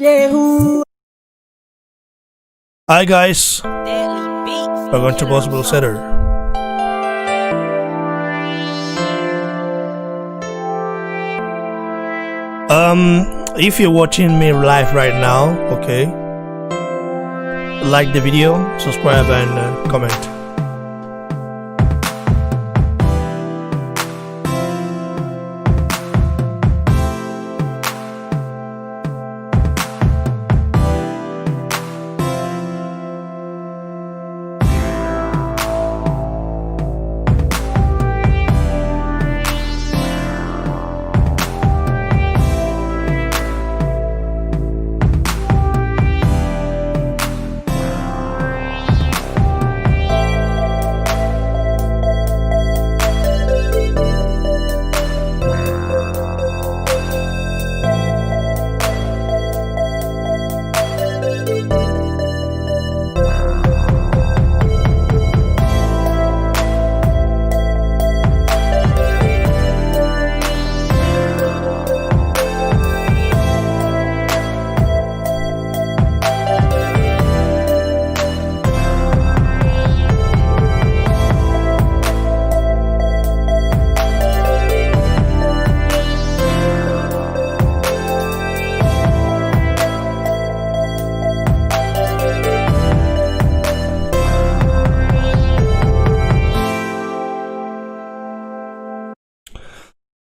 Hi guys, welcome to Possible Setter. If you're watching me live right now, okay, like the video, subscribe and comment.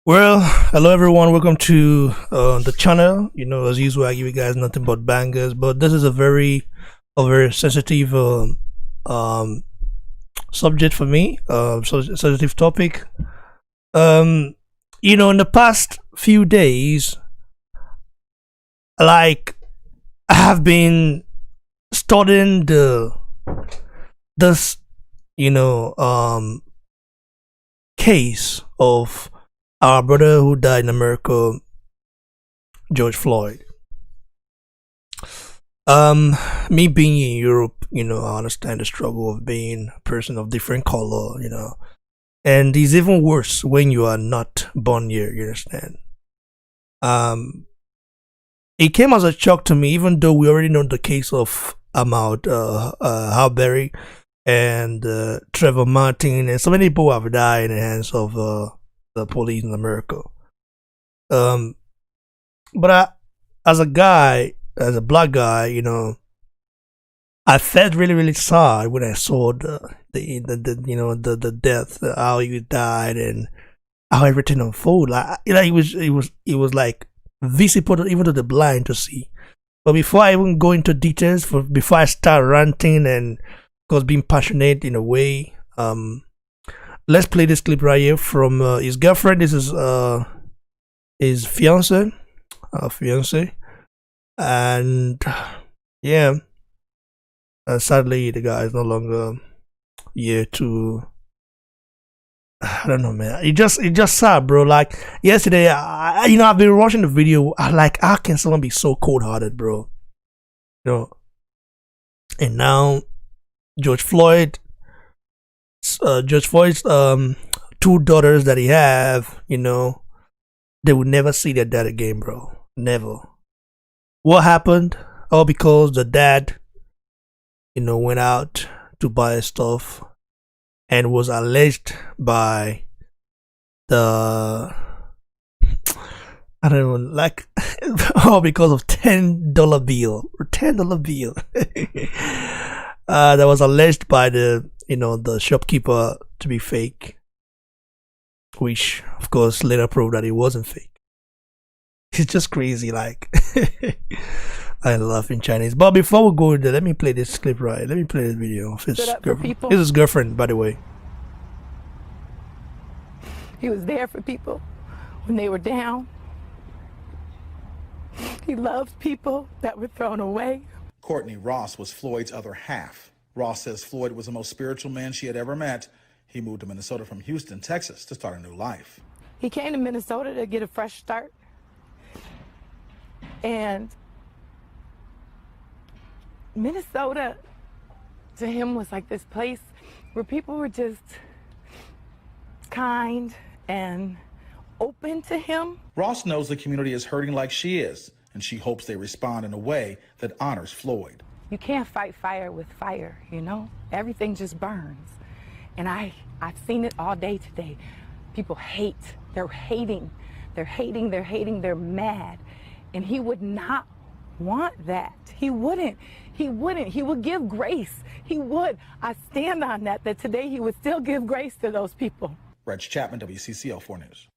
Well, hello everyone, welcome to the channel. You know, as usual, I give you guys nothing but bangers, but this is a very sensitive subject for me, sensitive topic. You know, in the past few days, like, I have been studying this case of our brother who died in America, George Floyd. Me being in Europe, you know, I understand the struggle of being a person of different color, you know, and it's even worse when you are not born here. You understand? It came as a shock to me, even though we already know the case of Ahmaud Arbery and Trevor Martin, and so many people have died in the hands of the police in America. But as a black guy, you know, I felt really sad when I saw the death, how he died and how everything unfolded. Like, it was like visible even to the blind to see. But before I even go into details, before I start ranting and because being passionate in a way, let's play this clip right here from his girlfriend. This is his fiance, and yeah, sadly the guy is no longer here to. I don't know, man. It just sad, bro. Like yesterday, I've been watching the video. How can someone be so cold-hearted, bro? You know, and now George Floyd's two daughters that he have, you know, they will never see their dad again, bro. Never. What happened? All because the dad, you know, went out to buy stuff and was alleged by the, I don't know, like, all because of $10 bill. That was alleged by the shopkeeper to be fake, which of course later proved that it wasn't fake. It's just crazy, like. I love in Chinese. But before we go there, let me play this clip, right? Let me play this video of his girlfriend. This is his girlfriend, by the way. He was there for people when they were down. He loved people that were thrown away. Courtney Ross was Floyd's other half. Ross says Floyd was the most spiritual man she had ever met. He moved to Minnesota from Houston, Texas to start a new life. He came to Minnesota to get a fresh start. And Minnesota to him was like this place where people were just kind and open to him. Ross knows the community is hurting like she is, and she hopes they respond in a way that honors Floyd. You can't fight fire with fire, you know? Everything just burns. And I've seen it all day today. People hate. They're hating. They're hating. They're hating. They're mad. And he would not want that. He wouldn't. He wouldn't. He would give grace. He would. I stand on that today he would still give grace to those people. Reg Chapman, WCCL 4 News.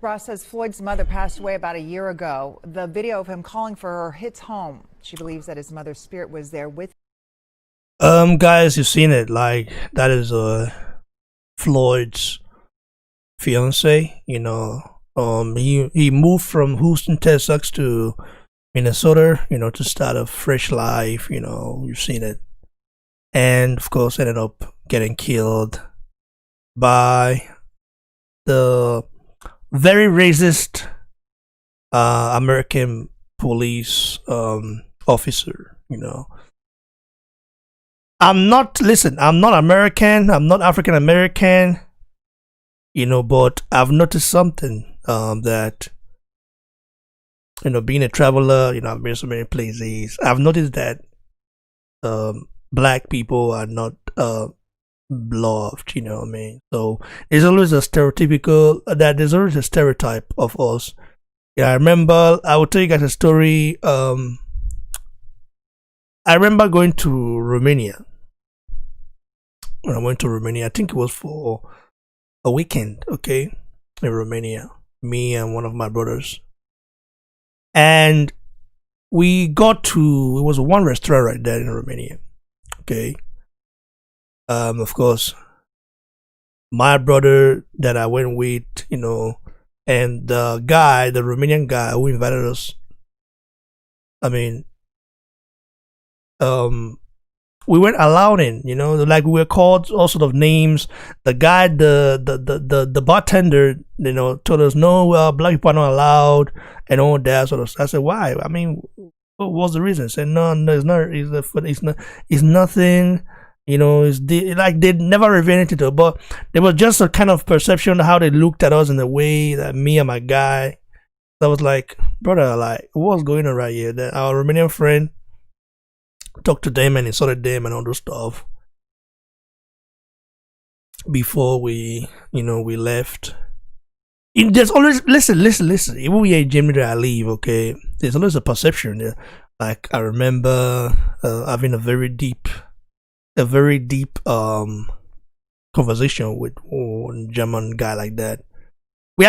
Ross says Floyd's mother passed away about a year ago. The video of him calling for her hits home. She believes that his mother's spirit was there with him. Guys, you've seen it. Like, that is Floyd's fiance. You know, he moved from Houston, Texas to Minnesota, you know, to start a fresh life. You know, you've seen it. And of course ended up getting killed by the very racist American police officer. You know, I'm not American, I'm not African American, you know, but I've noticed something that, you know, being a traveler, you know, I've been so many places, I've noticed that black people are not loved, you know what I mean? So there's always a there's always a stereotype of us. Yeah, I remember, I will tell you guys a story. I remember going to Romania. When I went to Romania, I think it was for a weekend, okay, in Romania, me and one of my brothers. And we got to, it was one restaurant right there in Romania, okay. Of course, my brother that I went with, you know, and the Romanian guy who invited us, I mean, we weren't allowed in, you know, like we were called all sort of names. The guy, the bartender, you know, told us no, black people are not allowed and all that sort of stuff. I said, why? I mean, what was the reason? I said, no, it's not. It's nothing. You know, like they never revealed it, but there was just a kind of perception of how they looked at us in the way that me and my guy. I was like, brother, like, what's going on right here? That our Romanian friend talked to them and insulted them and all those stuff before we left. There's always listen. Even we in Germany that I leave, okay, there's always a perception there. Like I remember having a very deep conversation with a German guy like that. We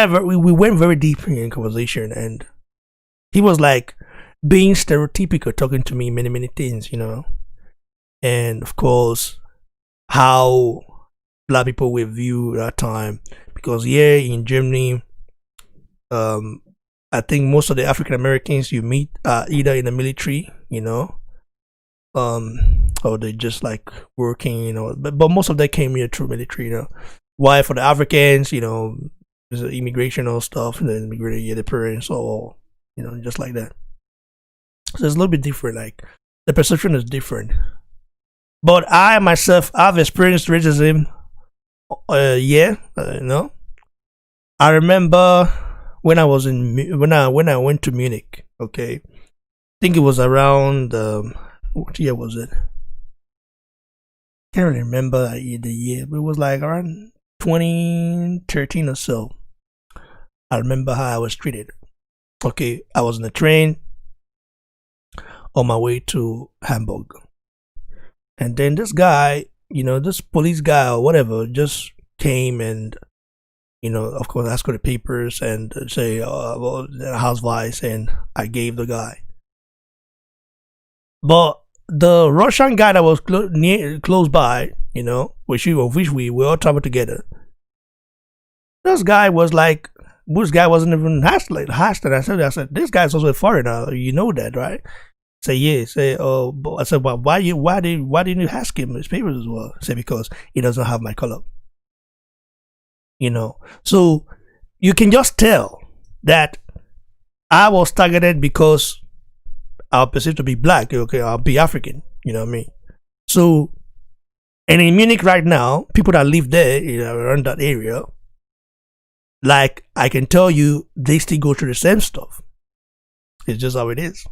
went very deep in conversation, and he was like being stereotypical, talking to me many things, you know, and of course how black people were viewed at that time, because here in Germany, I think most of the African Americans you meet are either in the military, you know, or they just like working, you know, but most of them came here through military, you know. Why for the Africans, you know, there's immigration or stuff, and then immigrated here, the parents, or you know, just like that. So it's a little bit different, like the perception is different. But I myself, I've experienced racism. You know, I remember when I was when I went to Munich. Okay, I think it was around what year was it? Can't really remember the year, but it was like around 2013 or so. I remember how I was treated. Okay, I was in the train on my way to Hamburg, and then this guy, you know, this police guy or whatever, just came and, you know, of course, asked for the papers and say, well, house vice, and I gave the guy. But the Russian guy that was close by, you know, which we all traveled together, this guy was like, this guy wasn't even hostile. I said, this guy's also a foreigner. You know that, right? Say yeah. Say I said, well, why didn't you ask him his papers as well? Say because he doesn't have my color. You know, so you can just tell that I was targeted because I was perceived to be black. Okay, I'll be African. You know what I mean? So, and in Munich right now, people that live there, you know, around that area, like I can tell you, they still go through the same stuff. It's just how it is.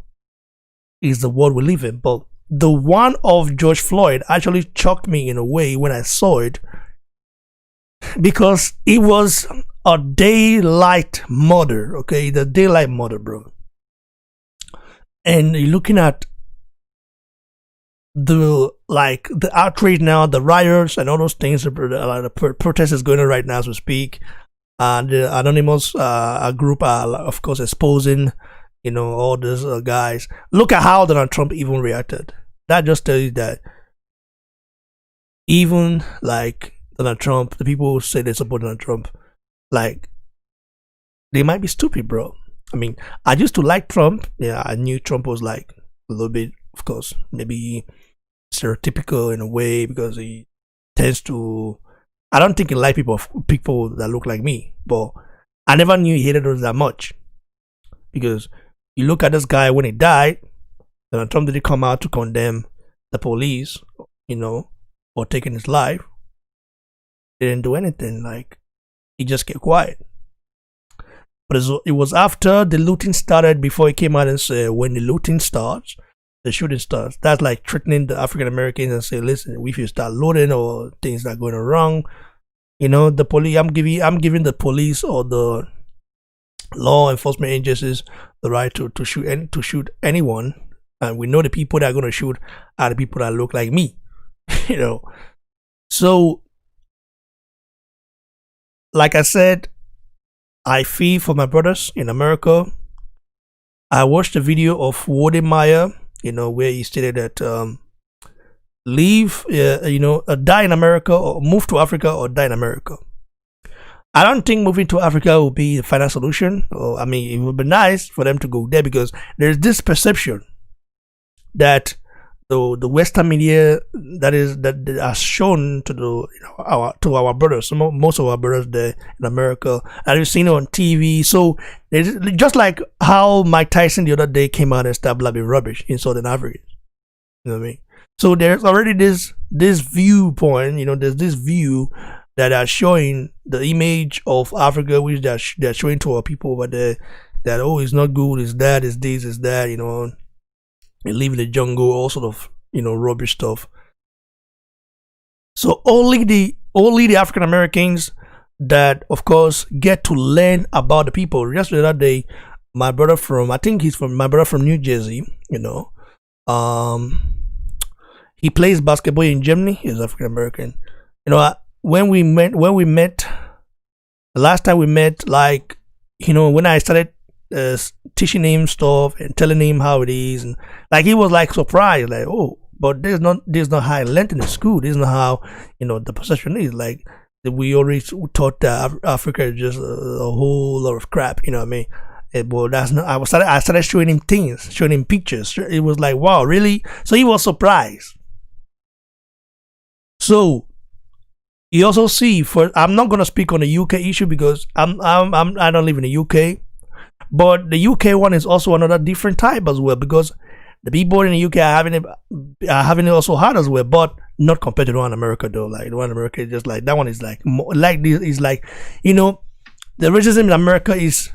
It's the world we live in. But the one of George Floyd actually shocked me in a way when I saw it, because it was a daylight murder. Okay, the daylight murder, bro. And you're looking at the outrage now, the riots and all those things. The protest is going on right now as we speak. The anonymous group are, of course, exposing, all these guys. Look at how Donald Trump even reacted. That just tells you that even like Donald Trump, the people who say they support Donald Trump, like, they might be stupid, bro. I mean, I used to like Trump. Yeah, I knew Trump was like a little bit, of course, maybe stereotypical in a way, because he tends to, I don't think he likes people that look like me, but I never knew he hated us that much. Because you look at this guy when he died, Donald Trump didn't come out to condemn the police, for taking his life. He didn't do anything. Like, he just kept quiet. But it was after the looting started before he came out and said, when the looting starts, the shooting starts. That's like threatening the African Americans and say, listen, if you start looting or things that are going wrong, the police, I'm giving the police or the law enforcement agencies the right to shoot anyone. And we know the people that are going to shoot are the people that look like me. So, like I said, I feel for my brothers in America. I watched a video of Wode Meyer, where he stated that leave, die in America, or move to Africa, or die in America. I don't think moving to Africa will be the final solution. Or, I mean, it would be nice for them to go there, because there's this perception that the Western media that has shown to our brothers, most of our brothers there in America, and we've seen it on TV. So it's just like how Mike Tyson the other day came out and started blabbing rubbish in Southern Africa. You know what I mean? So there's already this viewpoint. There's this view that are showing the image of Africa, which they're showing to our people over there, that it's not good, it's that, it's this, it's that, they live in the jungle, all sort of rubbish stuff. So only the African Americans that, of course, get to learn about the people. Just the other day, my brother from New Jersey, he plays basketball in Germany. He's African American. When we met, the last time we met, like, when I started teaching him stuff and telling him how it is, and like, he was like surprised, like, oh, but this is not how I learned in the school. This is not how the perception is. Like, we always thought that Africa is just a whole lot of crap. You know what I mean? But that's not. I started showing him things, showing him pictures. It was like, wow, really? So he was surprised. So you also see, I'm not gonna speak on the UK issue, because I don't live in the UK. But the UK one is also another different type as well, because the people in the UK are having it also hard as well, but not compared to the one in America though. Like, the one in America is just like, that one is like more, like this is like, the racism in America is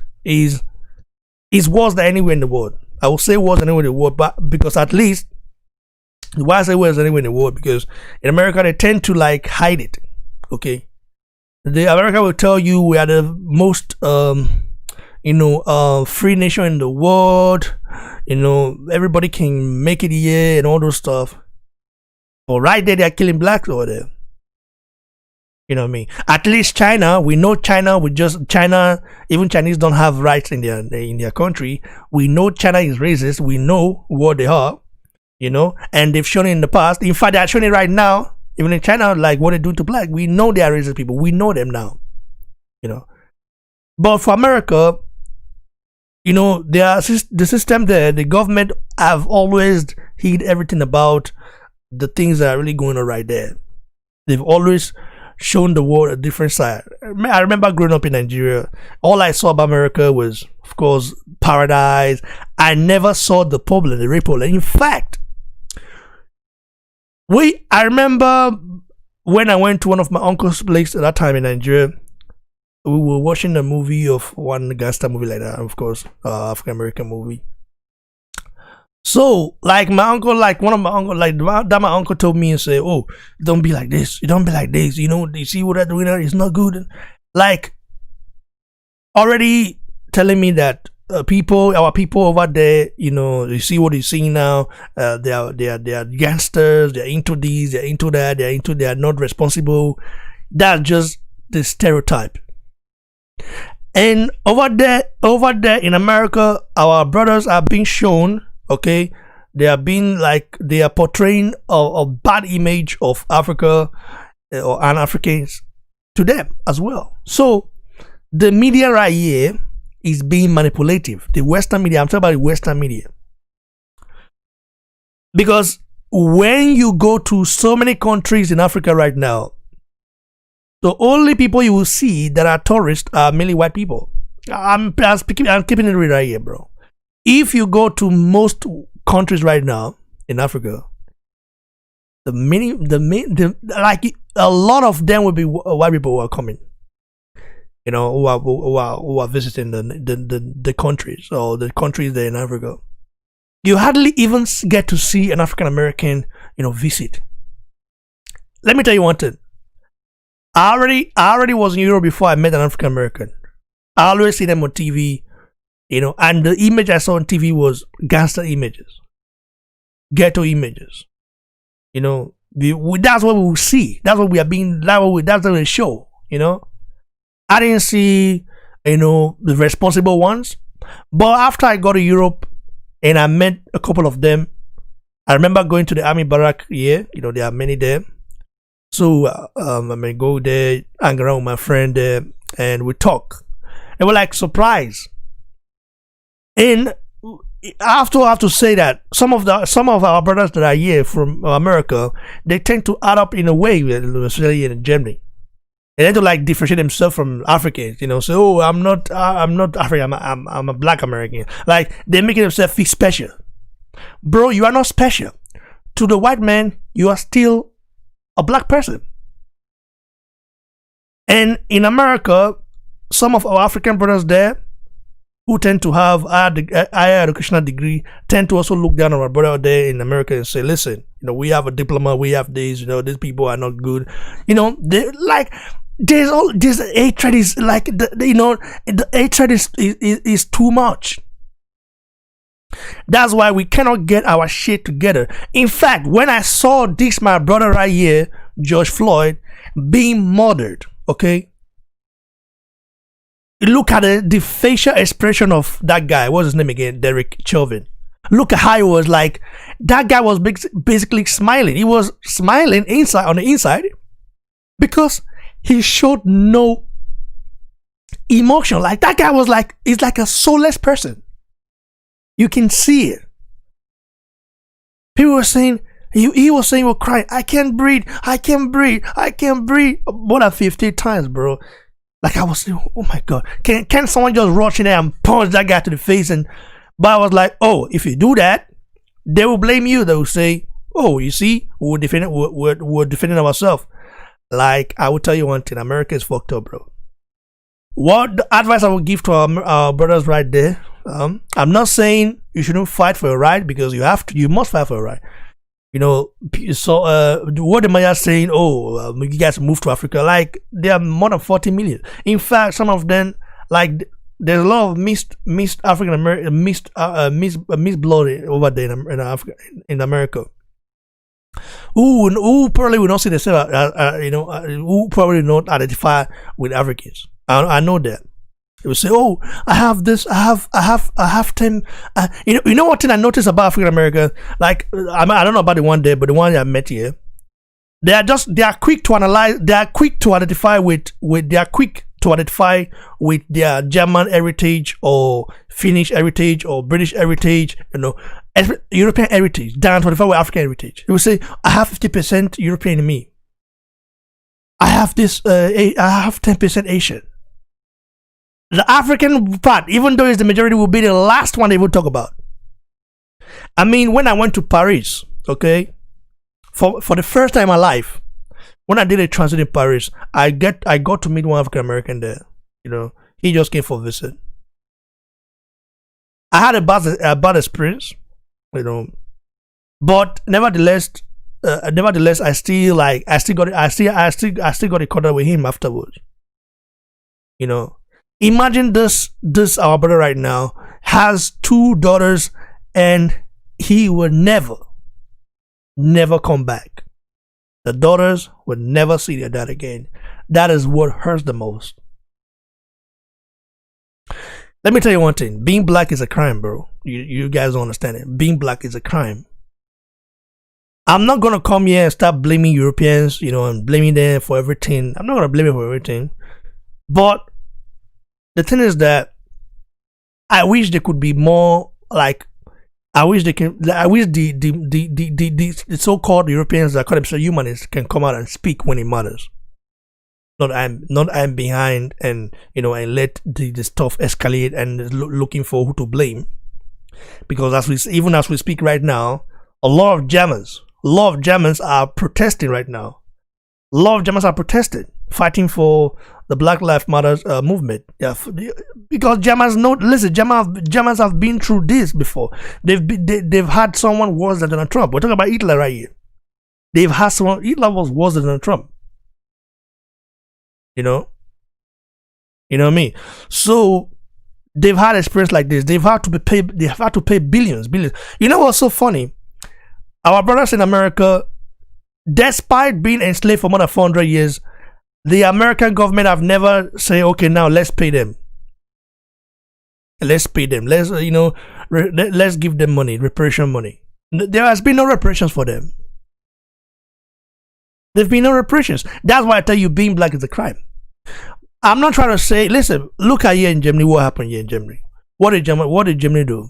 worse than anywhere in the world. I will say worse than anywhere in the world, but because at least, why I say worse than anywhere in the world, because in America they tend to like hide it. Okay, the America will tell you we are the most free nation in the world. Everybody can make it here and all those stuff. But right there, they are killing blacks over there. You know what I mean? At least China, we know China. Even Chinese don't have rights in their country. We know China is racist. We know what they are. And they've shown it in the past. In fact, they are showing it right now. Even in China, like what they do to black, we know they are racist people. We know them now. But for America, the system there, the government have always hid everything about the things that are really going on right there. They've always shown the world a different side. I remember growing up in Nigeria, all I saw about America was, of course, paradise. I never saw the problem, the rape problem. In fact, I remember when I went to one of my uncle's place at that time in Nigeria, we were watching a movie of one gangster movie like that, of course, African American movie. So, like my uncle, like one of my uncle, like that my uncle told me and said, "Oh, don't be like this. You don't be like this. You know, you see what they're doing? It's not good." Like already telling me that our people over there, you know, you see what you're seeing now. They are gangsters. They're into this. They're into that. They are not responsible. That's just the stereotype. And over there in America, our brothers are being shown. Okay, they are being like they are portraying a bad image of Africa and Africans to them as well. So the media right here is being manipulative. The Western media, I'm talking about the Western media. Because when you go to so many countries in Africa right now, the only people you will see that are tourists are mainly white people. I'm keeping it real right here, bro. If you go to most countries right now in Africa, like a lot of them will be white people who are coming. You know, who are visiting the countries or the countries there in Africa. You hardly even get to see an African American, you know, visit. Let me tell you one thing. I already was in Europe before I met an African American. I always see them on TV, you know, and the image I saw on TV was gangster images, ghetto images. You know, that's what we will see. That's what we are being. That's what they show. You know, I didn't see, you know, the responsible ones. But after I got to Europe and I met a couple of them, I remember going to the army barrack here. You know, there are many there. So I may go there, hang around with my friend there, and we talk. They were like surprised. And I have to say that some of our brothers that are here from America, they tend to add up in a way, especially in Germany. They tend to like differentiate themselves from Africans, you know. So, oh, I'm not African. I'm a Black American. Like they make themselves feel special, bro. You are not special. To the white man, you are still a black person. And in America, some of our African brothers there who tend to have higher educational degree tend to also look down on our brother there in America and say, listen, you know, we have a diploma, we have this, you know, these people are not good. You know, they like this hatred is like the hatred is too much. That's why we cannot get our shit together. In fact, when I saw this, my brother right here, George Floyd, being murdered, okay? Look at the facial expression of that guy. What's his name again? Derek Chauvin. Look at how he was like. That guy was basically smiling. He was smiling on the inside because he showed no emotion. Like that guy was like, he's like a soulless person. You can see it. People were saying, he was saying, he was crying, I can't breathe, I can't breathe, I can't breathe. More than 50 times, bro. Like I was saying, oh my God. Can someone just rush in there and punch that guy to the face? But I was like, oh, if you do that, they will blame you. They will say, oh, you see, we're defending ourselves. Like, I will tell you one thing, America is fucked up, bro. What advice I would give to our brothers right there, I'm not saying you shouldn't fight for your right, because you must fight for your right. You know, so what the Maya saying, oh, you guys move to Africa, like there are more than 40 million. In fact, some of them, like there's a lot of mixed African American, mixed blood over there in Africa, in America. Who probably will not see themselves, who probably not identify with Africans. I know that. They will say, "Oh, I have this. I have 10." You know what thing I noticed about African Americans? Like, I don't know about the one there, but the one I met here, they are quick to analyze. They are quick to identify with. They are quick to identify with their German heritage or Finnish heritage or British heritage. You know, European heritage than to identify with African heritage. They will say, "I have 50% European in me. I have this. I have 10% Asian." The African part, even though it's the majority, will be the last one they will talk about. I mean, when I went to Paris, okay, for the first time in my life, when I did a transit in Paris, I got to meet one African American there. You know, he just came for a visit. I had a bad experience. you know. But nevertheless, I still got it caught up with him afterwards. You know, imagine this our brother right now has 2 daughters, and he will never come back. The daughters will never see their dad again. That is what hurts the most. Let me tell you one thing. Being black is a crime, bro. You guys don't understand it. Being black is a crime. I'm not gonna come here and start blaming Europeans, you know, and blaming them for everything. I'm not gonna blame them for everything. But the thing is that I wish they could be more like, I wish the so-called Europeans that call themselves humanists can come out and speak when it matters. Not I'm behind and, you know, and let the stuff escalate and looking for who to blame. Because as we speak right now, a lot of Germans are protesting right now. A lot of Germans are protesting, fighting for the Black Lives Matter movement. Yeah, because Germans know. Listen, Germans have been through this before. They've had someone worse than Donald Trump. We're talking about Hitler right here. They've had someone. Hitler was worse than Donald Trump. You know what I mean? So they've had experience like this. They've had to pay billions. You know what's so funny? Our brothers in America, despite being enslaved for more than 400 years, the American government have never said, okay, now let's pay them. Let's pay them. Let's give them money, reparation money. There has been no reparations for them. There've been no reparations. That's why I tell you, being black is a crime. I'm not trying to say, listen, look at here in Germany, what happened here in Germany. What did Germany do?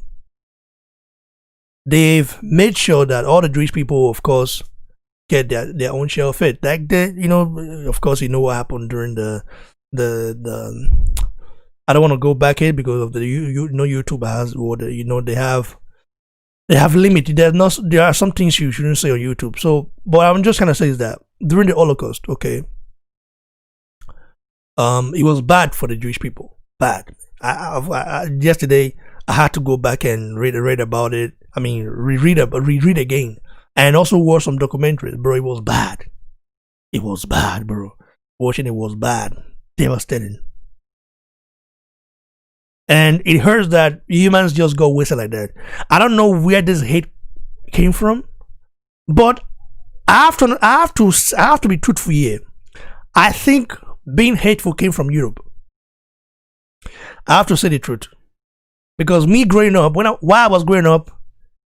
They've made sure that all the Jewish people, of course, get their own share of it. Like of course, you know what happened during the I don't want to go back here because of the YouTube has they have limit. There are some things you shouldn't say on YouTube. So, but I'm just gonna say is that during the Holocaust, okay, it was bad for the Jewish people. Bad. Yesterday I had to go back and read about it. I mean, reread again, and also watch some documentaries, bro. It was bad. It was bad, bro. Watching it was bad, devastating, and it hurts that humans just go wasted like that. I don't know where this hate came from, but I have to be truthful here. I think being hateful came from Europe. I have to say the truth, because me growing up, while I was growing up,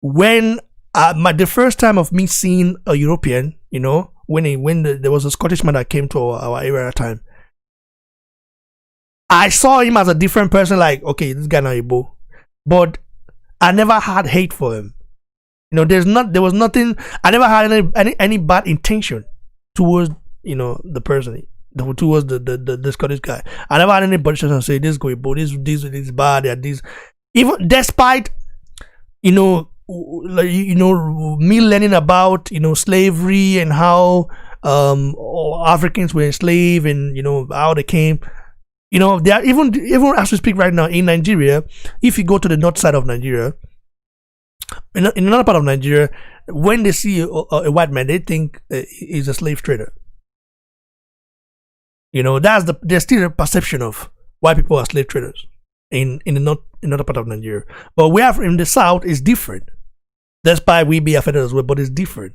when the first time of me seeing a European, you know, when there was a Scottish man that came to our area at a time, I saw him as a different person. Like, okay, this guy not Igbo, but I never had hate for him. You know, there was nothing. I never had any bad intention towards, you know, the person, towards the Scottish guy. I never had anybody to say this guy Igbo, this bad, and this, even despite, you know, me learning about, you know, slavery and how Africans were enslaved and, you know, how they came. You know, they are even as we speak right now in Nigeria. If you go to the north side of Nigeria, in another part of Nigeria, when they see a white man, they think he's a slave trader. You know, there's still a perception of white people are slave traders in another part of Nigeria. But we have in the south is different. Despite we be affected as well, but it's different.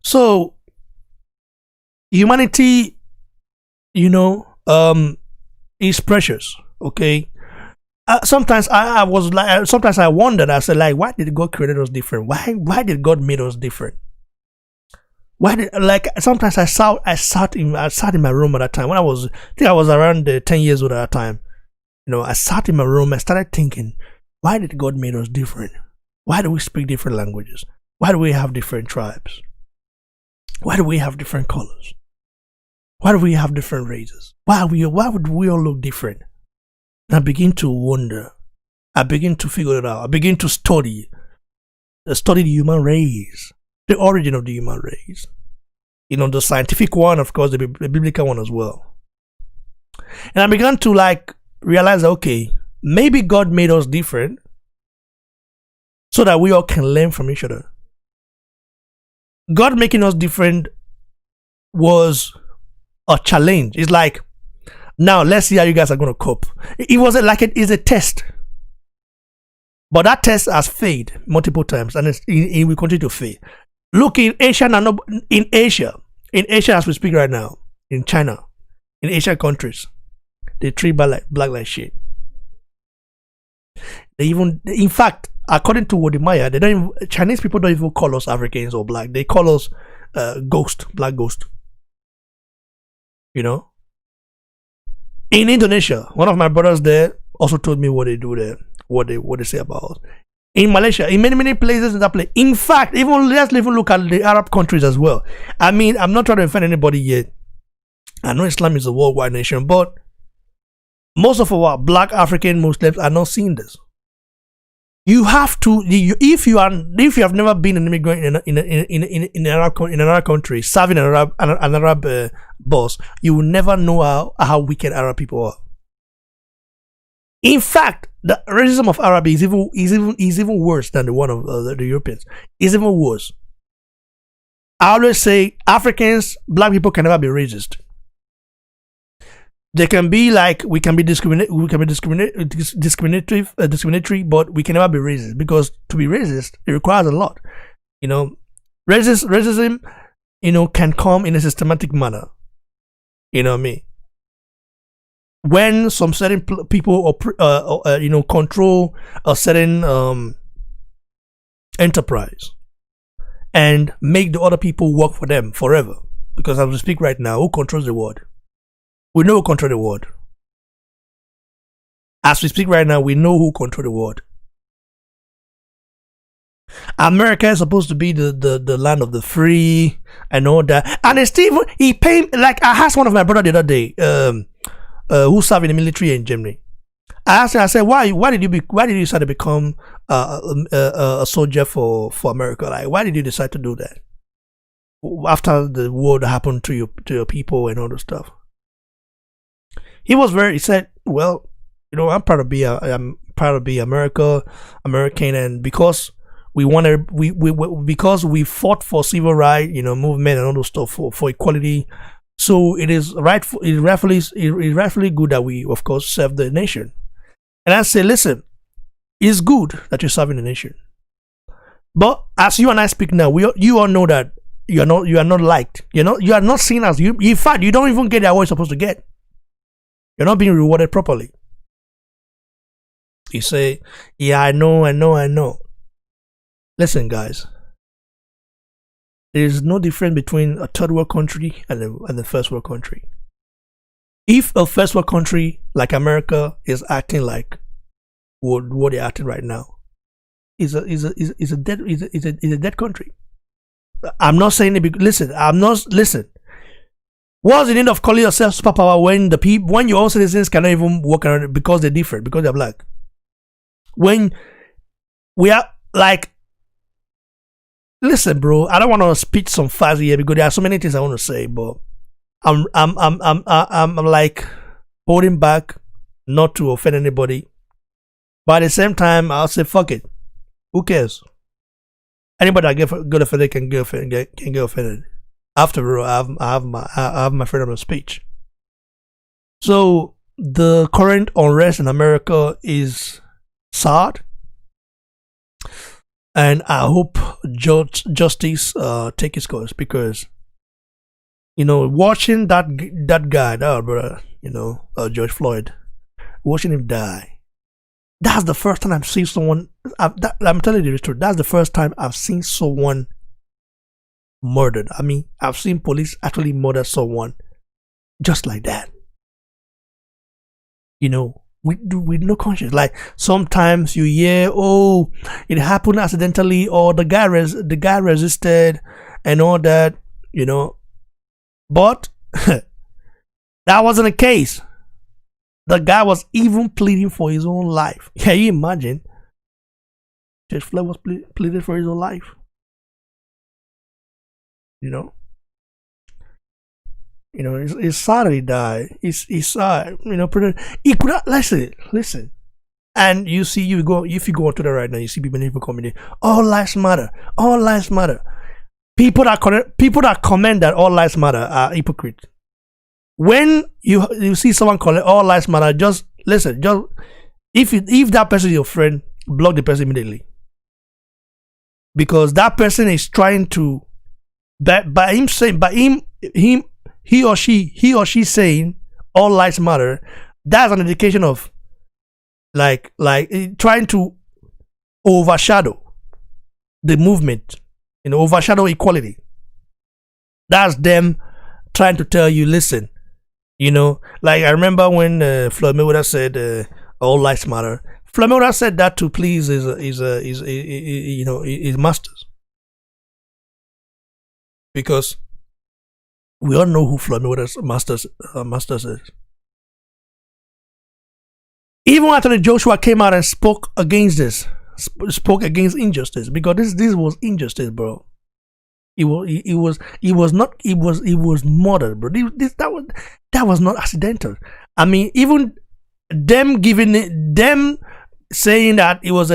So humanity, you know, is precious. Okay. Sometimes I was like, sometimes I wondered. I said, like, why did God create us different? Why did God make us different? Why did, like, sometimes I sat in my room at that time when I think I was around 10 years old at that time. You know, I sat in my room and started thinking, why did God make us different? Why do we speak different languages? Why do we have different tribes? Why do we have different colors? Why do we have different races? Why would we all look different? And I begin to wonder. I begin to figure it out. I begin to study the human race, the origin of the human race. You know, the scientific one, of course, the biblical one as well. And I began to like realize that, okay, maybe God made us different so that we all can learn from each other. God making us different was a challenge. It's like, now let's see how you guys are going to cope. It was like it's a test. But that test has failed multiple times, and it will continue to fail. Look, in Asia as we speak right now, in China, in Asian countries, they treat black like shit. They even, in fact, according to what the Maya, Chinese people don't even call us Africans or black. They call us black ghost. You know? In Indonesia, one of my brothers there also told me what they do there, what they say about us. In Malaysia, in many places in that place. In fact, let's even look at the Arab countries as well. I mean, I'm not trying to offend anybody yet. I know Islam is a worldwide nation, but most of our black African Muslims are not seeing this. You have to, if you have never been an immigrant in another country, serving an Arab boss, you will never know how wicked Arab people are. In fact, the racism of Arab is even worse than the one of the Europeans. It's even worse. I always say Africans, black people can never be racist. They can be like, we can be discriminatory, but we can never be racist, because to be racist, it requires a lot. You know, racism, can come in a systematic manner. You know what I mean? When some certain people control a certain enterprise and make the other people work for them forever. Because as we speak right now, who controls the world? We know who controls the world. As we speak right now, we know who controls the world. America is supposed to be the land of the free and all that. And he paid, like, I asked one of my brother the other day, who served in the military in Germany. I asked him, I said, why did you decide to become a soldier for America? Like, why did you decide to do that after the war that happened to your people and all the stuff? He said, well, I'm proud to be American, and because because we fought for civil rights, movement and all those stuff for equality. So it is rightfully good that we, of course, serve the nation. And I say, listen, it's good that you're serving the nation, but as you and I speak now, you all know that you are not liked. You are not seen as you. In fact, you don't even get the award you're supposed to get. You're not being rewarded properly. You say, yeah, I know. Listen, guys. There is no difference between a third world country and a first world country. If a first world country like America is acting like what they're acting right now, is a dead country. I'm not saying it. Listen. What's the need of calling yourself superpower when your own citizens cannot even walk around because they're different, because they're black? When we are like, listen, bro, I don't want to speak some fuzzy here because there are so many things I want to say, but I'm like holding back not to offend anybody. But at the same time, I'll say fuck it. Who cares? Anybody that get offended can get offended. After all, I have my freedom of speech. So the current unrest in America is sad, and I hope justice take its course, because watching that guy, brother, George Floyd, watching him die, that's the first time I've seen someone. I'm telling you the truth. That's the first time I've seen someone murdered. I mean, I've seen police actually murder someone just like that. With no conscience. Like, sometimes you hear, oh, it happened accidentally, or the guy resisted and all that, But that wasn't the case. The guy was even pleading for his own life. Can you imagine? George Floyd was pleading for his own life. It's sad he died. It's sad. He could have, listen. And you see, if you go onto that right now, you see people commenting, all lives matter, all lives matter. People that comment that all lives matter are hypocrites. When you see someone call it all lives matter, just listen. Just if that person is your friend, block the person immediately, because that person is trying to, by him saying, he or she saying all lives matter. That's an indication of like trying to overshadow the movement, overshadow equality. That's them trying to tell you, listen, like I remember when Floyd Mayweather said all lives matter. Floyd Mayweather said that to please his masters, because we all know who Floyd Mayweather's masters is. Even Anthony Joshua came out and spoke against this, spoke against injustice, because this was injustice, bro. It was murder, bro. That was not accidental. I mean, even them saying that it was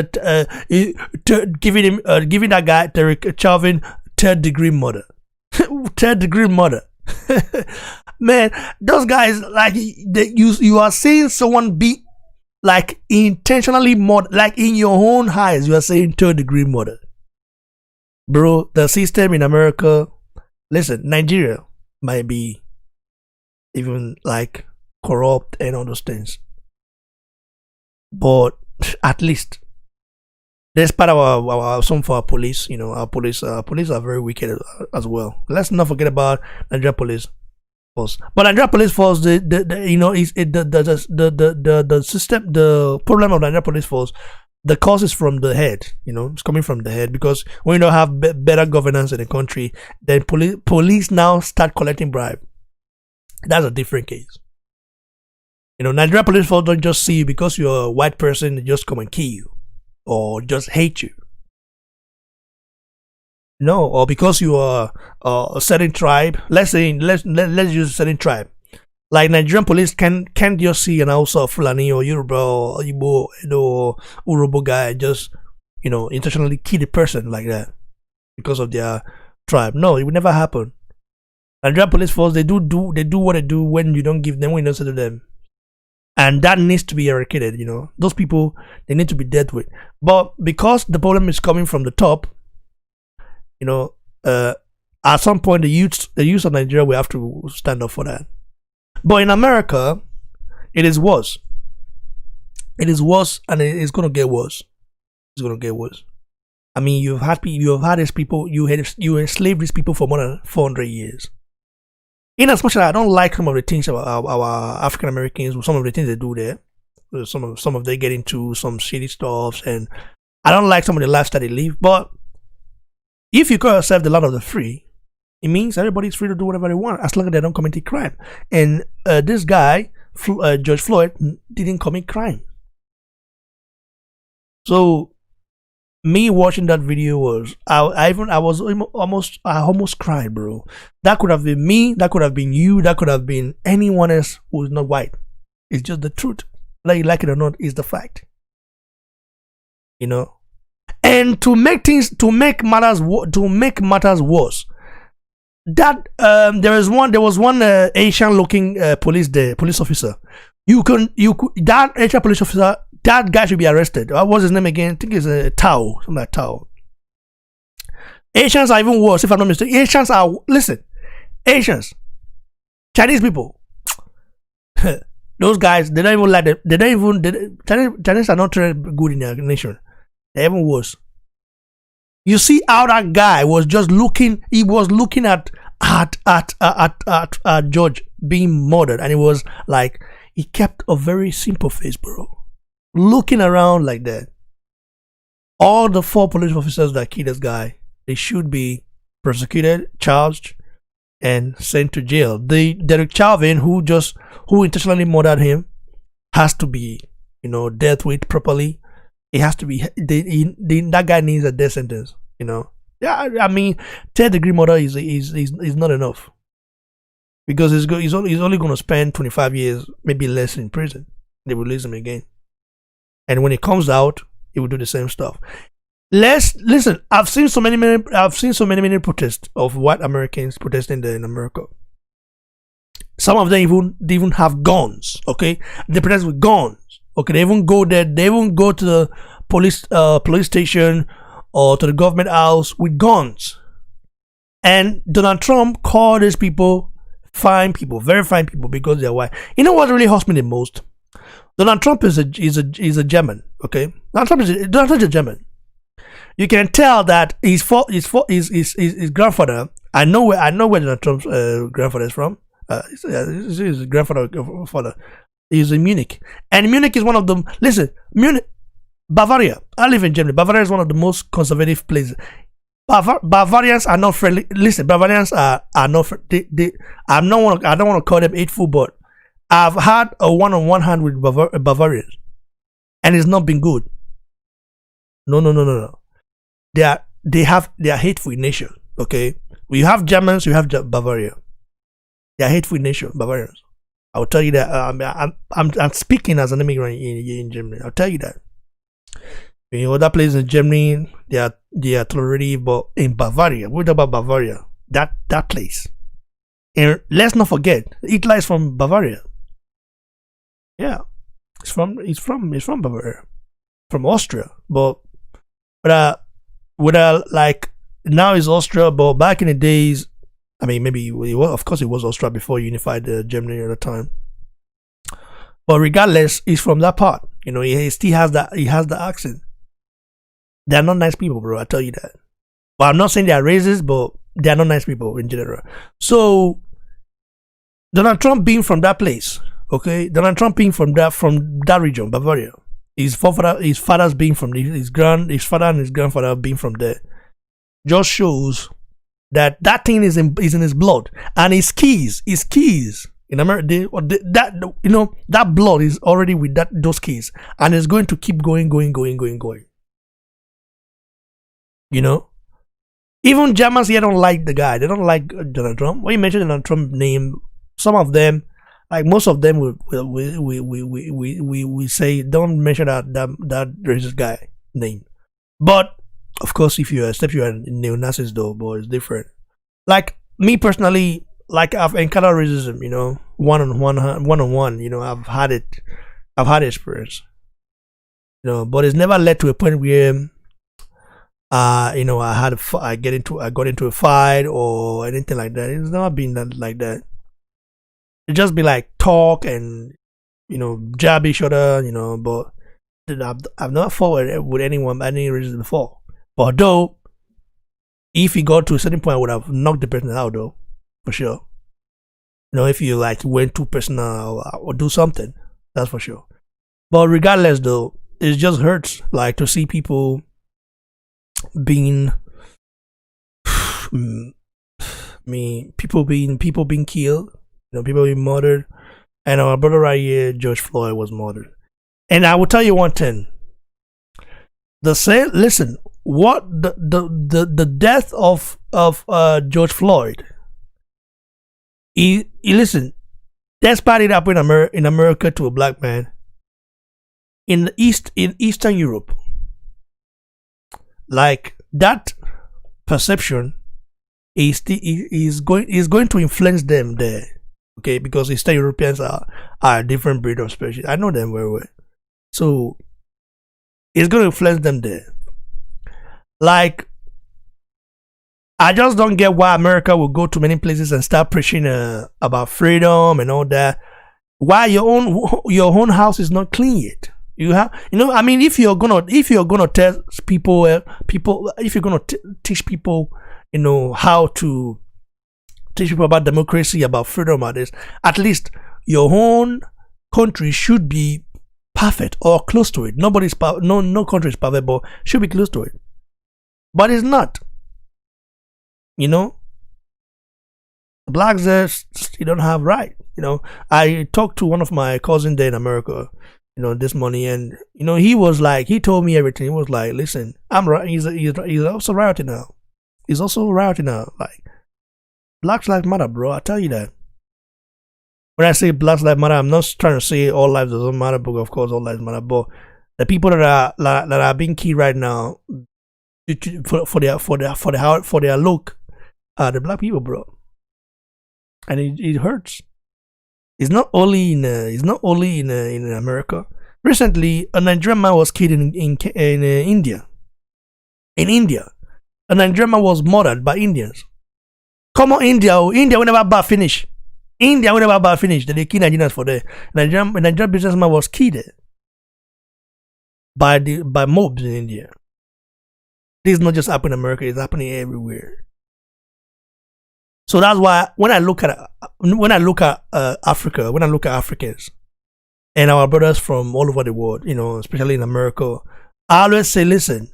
giving that guy Derek Chauvin third-degree murder, third-degree murder. Man, those guys, like, you are seeing someone be like intentionally murder, like in your own eyes, you are saying third-degree murder. Bro, the system in America, listen, Nigeria might be even like corrupt and all those things, but at least despite some for our police, our police are very wicked as well. Let's not forget about Nigeria police force. But Nigeria police force, the system, the problem of Nigeria police force, the cause is from the head. It's coming from the head, because when you don't have better governance in the country, then police now start collecting bribe. That's a different case. Nigeria police force don't just see you because you're a white person, they just come and kill you or just hate you. No, or because you are a certain tribe. Let's use a certain tribe. Like Nigerian police can't just see an Hausa, Fulani, or Yoruba, or Igbo, or Urobo guy just intentionally kill the person like that because of their tribe. No, it would never happen. Nigerian police force, they do what they do when you don't give them, when you don't say to them. And that needs to be eradicated. Those people, they need to be dealt with. But because the problem is coming from the top, at some point the youth of Nigeria will have to stand up for that. But in America, it is worse. It is worse, and it's gonna get worse. It's gonna get worse. I mean, you have had these people. You enslaved these people for more than 400 years. In as much as I don't like some of the things about our African Americans, some of the things they do there, some of they get into some shitty stuff, and I don't like some of the lifestyle they live. But if you call yourself the land of the free, it means everybody's free to do whatever they want as long as they don't commit a crime. And this guy, George Floyd, didn't commit crime. So me watching that video was, I almost cried, bro. That could have been me, that could have been you, that could have been anyone else who is not white. It's just the truth. Whether you like it or not, is the fact. And to make matters worse, that there was one Asian looking police officer. That Asian police officer, that guy should be arrested. What was his name again? I think it's Tao, something like Tao. Asians are even worse, if I'm not mistaken. Asians, Chinese people, those guys, they don't even like them. Chinese are not very good in their nation. They're even worse. You see how that guy was just looking. He was looking at George being murdered, and it was like he kept a very simple face, bro, looking around like that. All the 4 police officers that killed this guy, they should be prosecuted, charged, and sent to jail. The Derek Chauvin, who intentionally murdered him, has to be dealt with properly. It has to be. That guy needs a death sentence. Yeah, I mean, third-degree murder is not enough, because he's only going to spend 25 years, maybe less, in prison. They release him again. and when it comes out, he will do the same stuff. Let's listen. I've seen so many protests of white Americans protesting there in America. Some of them even have guns. Okay, they protest with guns. Okay, they even go there. They even go to the police station or to the government house with guns. And Donald Trump called these people fine people, very fine people, because they're white. You know what really hurts me the most? Donald Trump is a German. Okay, Donald Trump is a German. You can tell that his grandfather. I know where Donald Trump's grandfather is from. His grandfather is in Munich, and Munich is one of them. Listen, Munich, Bavaria. I live in Germany. Bavaria is one of the most conservative places. Bavarians are not friendly. Listen, Bavarians are not. I don't want to call them hateful, but I've had a one-on-one hand with Bavarians, and it's not been good. No. They are hateful in nature. Okay, you have Germans, you have Bavaria. They are hateful in nature, Bavarians. I'll tell you that. I'm speaking as an immigrant in Germany. I'll tell you that. In other places in Germany, they are tolerative, but in Bavaria, what about Bavaria? That place. And let's not forget, Hitler is from Bavaria. Yeah, it's from Bavaria, from Austria. But like now it's Austria, but back in the days, I mean, maybe of course it was Austria before unified Germany at the time. But regardless, he's from that part. You know, he still has that. He has the accent. They're not nice people, bro. I tell you that. Well, I'm not saying they're racist, but they're not nice people in general. So Donald Trump being from that place, okay? Donald Trump being from that region, Bavaria. His father's being from his father and his grandfather being from there, just shows that thing is in his blood, and his keys in America. That blood is already with those keys, and it's going to keep going. You know, even Germans here don't like the guy. They don't like Donald Trump. When you mention Donald Trump name, some of them, like most of them, we say don't mention that racist guy name. But of course, if you're neo-Nazis though, boy, it's different. Like me personally, like I've encountered racism, you know, one on one. You know, I've had experience. You know, but it's never led to a point where you know, I got into a fight or anything like that. It's never been like that. It just be like talk and, you know, jab each other, you know. But I've not fought with anyone any reason before. But though, if he got to a certain point, I would have knocked the person out though, for sure. You know, if you like went too personal or do something, that's for sure. But regardless though, it just hurts like to see people being people being killed, you know, people being murdered, and our brother right here, George Floyd, was murdered. And I will tell you one thing: listen, what the death of George Floyd. He listen, despite it happened in America to a black man in Eastern Europe. Like that perception is going to influence them there, okay? Because Eastern Europeans are a different breed of species. I know them very well, so it's going to influence them there. Like, I just don't get why America will go to many places and start preaching about freedom and all that. Why your own house is not clean yet? You have, you know, I mean, if you're gonna tell people, if you're gonna teach people, you know, how to teach people about democracy, about freedom, about this, at least your own country should be perfect or close to it. No country is perfect, but should be close to it. But it's not. You know, blacks there, you don't have right. You know, I talked to one of my cousins there in America, you know, this morning, and you know, he was like, he told me everything. He was like, listen, I'm right. He's also rioting now. He's also rioting now. Like, Black Lives Matter, bro. I tell you that. When I say Black Lives Matter, I'm not trying to say all lives doesn't matter, but of course all lives matter. But The people that are being killed right now for their look are the black people, bro. And it hurts. It's not only in America. Recently, a Nigerian man was killed in India. In India, a Nigerian man was murdered by Indians. Come on, India! India will never bad finish. India will never bad finish. They kill Nigerians for there. Nigerian businessman was killed by mobs in India. This is not just happening in America; it's happening everywhere. So that's why when I look at Africa, when I look at Africans and our brothers from all over the world, especially in America, I always say, listen,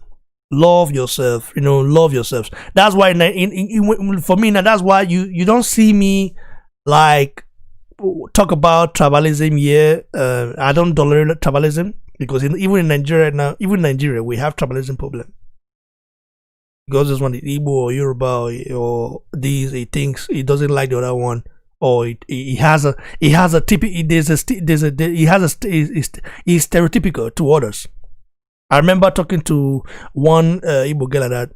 love yourself, love yourselves. That's why for me now, that's why you don't see me like talk about tribalism here. I don't tolerate tribalism because even in Nigeria now, we have tribalism problem. Because this one is Igbo or Yoruba or these, he thinks he doesn't like the other one, or he has a typical, he's stereotypical to others. I remember talking to one Igbo girl like that.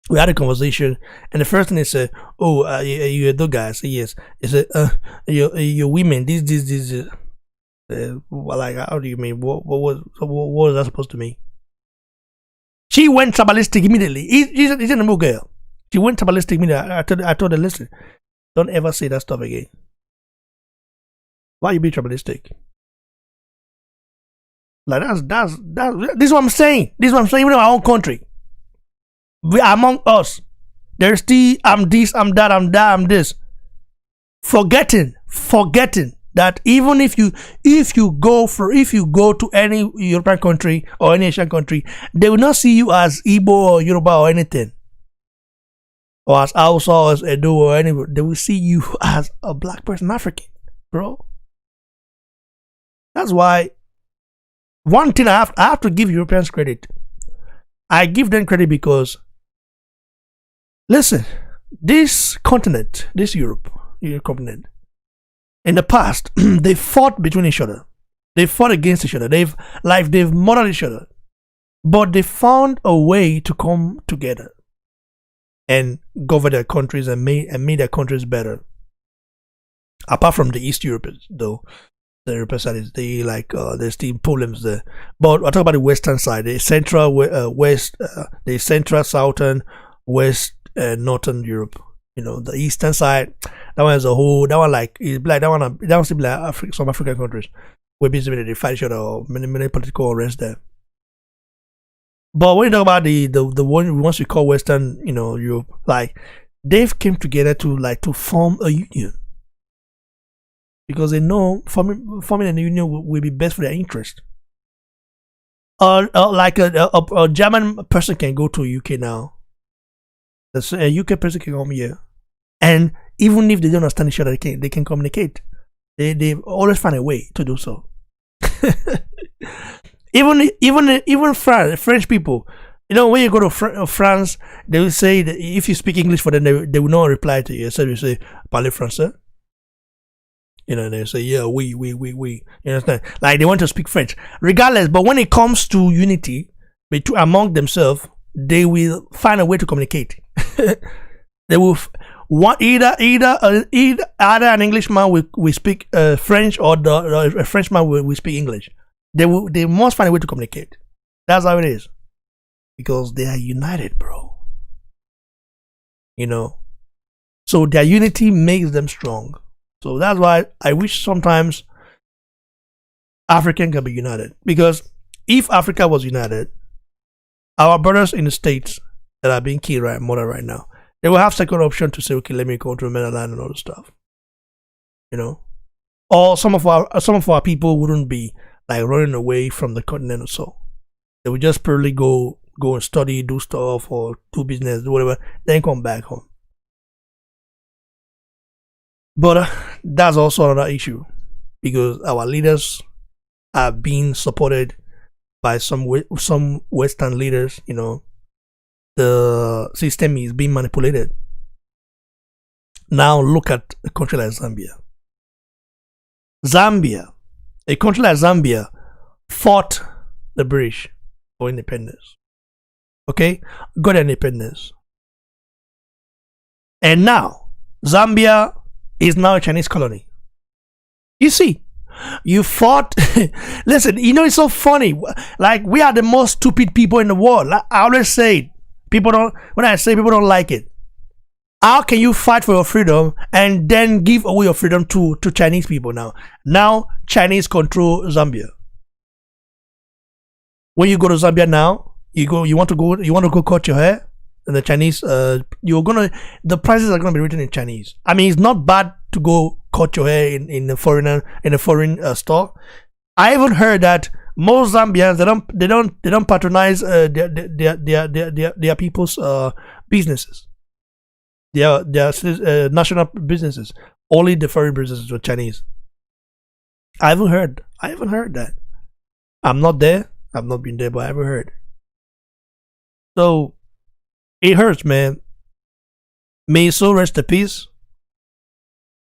We had a conversation, and the first thing he said, "Oh, you're a dog guy." I said, "Yes." He said, "You're women. This." Like, how do you mean? What was that supposed to mean? She went tribalistic immediately. She's an Igbo girl. She went tribalistic immediately. I told her, listen, don't ever say that stuff again. Why you be tribalistic? Like that's this is what I'm saying. This is what I'm saying. Even in our own country, we among us, there's still I'm this, I'm that, I'm that, I'm this. Forgetting that even if you go to any European country or any Asian country, they will not see you as Igbo or Yoruba or anything, or as Hausa or as Edo or anything. They will see you as a black person, African, bro. That's why one thing I have to give Europeans credit. I give them credit because, listen, this continent, this Europe continent, in the past, they fought between each other. They fought against each other. They've murdered each other. But they found a way to come together and govern their countries and made their countries better. Apart from the East Europe, though, the European side is there's still problems there. But I talk about the Western side, the central west, the central, southern, west, northern Europe. The eastern side, that one as a whole, that one is like that one seems like some African countries where basically they fight each other or many political unrest there. But when you talk about the one once we call Western, Europe, like they've came together to form a union because they know forming a union will be best for their interest. Like a German person can go to UK now. A UK person can come here. And even if they don't understand each other, they can communicate. They always find a way to do so. even French people, when you go to France, they will say that if you speak English for them, they will not reply to you. So you say "parlez français," they say yeah, oui. You understand? Like they want to speak French, regardless. But when it comes to unity among themselves, they will find a way to communicate. They will either an Englishman will speak French or a Frenchman will speak English. They must find a way to communicate. That's how it is, because they are united, bro. So their unity makes them strong. So that's why I wish sometimes African can be united, because if Africa was united, our brothers in the States that are being killed murdered right now, they will have second option to say, okay, let me go to Mainland and all the stuff. Or some of our people wouldn't be like running away from the continent or so. They would just purely go and study, do stuff, or do business, do whatever, then come back home. But that's also another issue, because our leaders are being supported by some Western leaders. The system is being manipulated. Now look at a country like Zambia. A country like Zambia fought the British for independence. Okay, got independence. And now, Zambia is now a Chinese colony. You see, you fought. Listen, it's so funny. Like, we are the most stupid people in the world. Like, I always say, when I say people don't like it, how can you fight for your freedom and then give away your freedom to Chinese people now? Now, Chinese control Zambia. When you go to Zambia now, you want to go cut your hair, and the Chinese, the prices are gonna be written in Chinese. I mean, it's not bad to go cut your hair in a foreign store. I even heard that most Zambians they don't patronize their people's businesses, their national businesses. Only the foreign businesses were Chinese. I haven't heard that. I'm not there. I've not been there, but I haven't heard. So it hurts, man. May his soul rest in peace.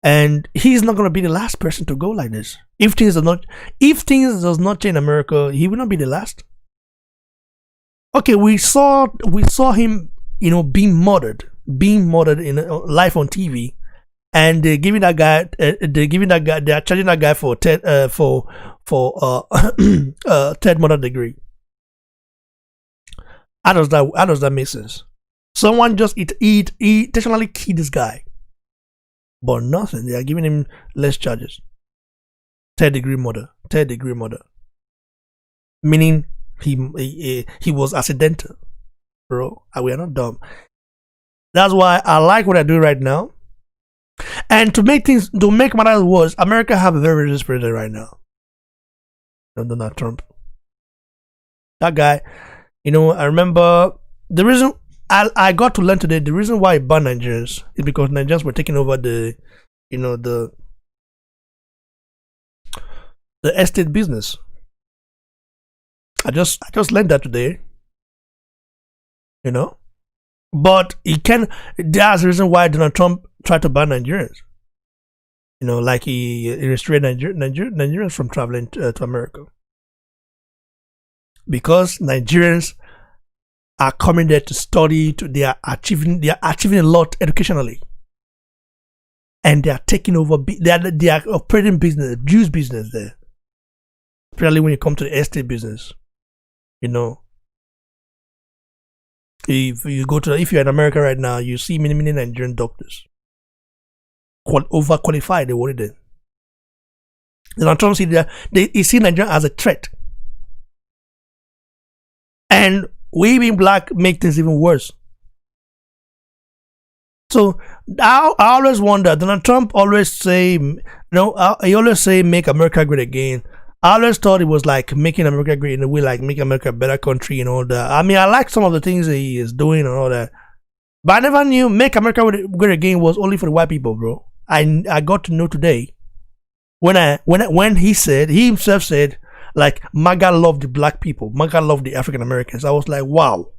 And he's not gonna be the last person to go like this. If things does not change in America, he will not be the last. Okay, we saw him, being murdered in live on TV, and they're giving that guy, they're charging that guy for third murder degree. How does that make sense? Someone just intentionally killed this guy, but nothing. They are giving him less charges. Third degree murder, meaning he was accidental, bro. We are not dumb. That's why I like what I do right now. And to make matters worse, America have a very racist president right now. Donald Trump. That guy, I remember the reason I got to learn today. The reason why he banned Nigerians is because Nigerians were taking over the estate business. I just learned that today. But that's the reason why Donald Trump tried to ban Nigerians. Like he restrained Nigerians from traveling to America. Because Nigerians are coming there to study, they are achieving a lot educationally. And they are taking over, they are operating business, Jews business there. Especially when you come to the estate business. If you're in America right now, you see many Nigerian doctors. Overqualified, they worry them. Donald Trump he see Nigeria as a threat. And we being black make things even worse. So I always wonder, Donald Trump always say, he always say make America great again. I always thought it was like making America great in a way, like making America a better country and all that. I mean, I like some of the things that he is doing and all that. But I never knew make America great again was only for the white people, bro. I got to know today when he himself said, like, MAGA loved the black people, MAGA loved the African Americans. I was like, wow,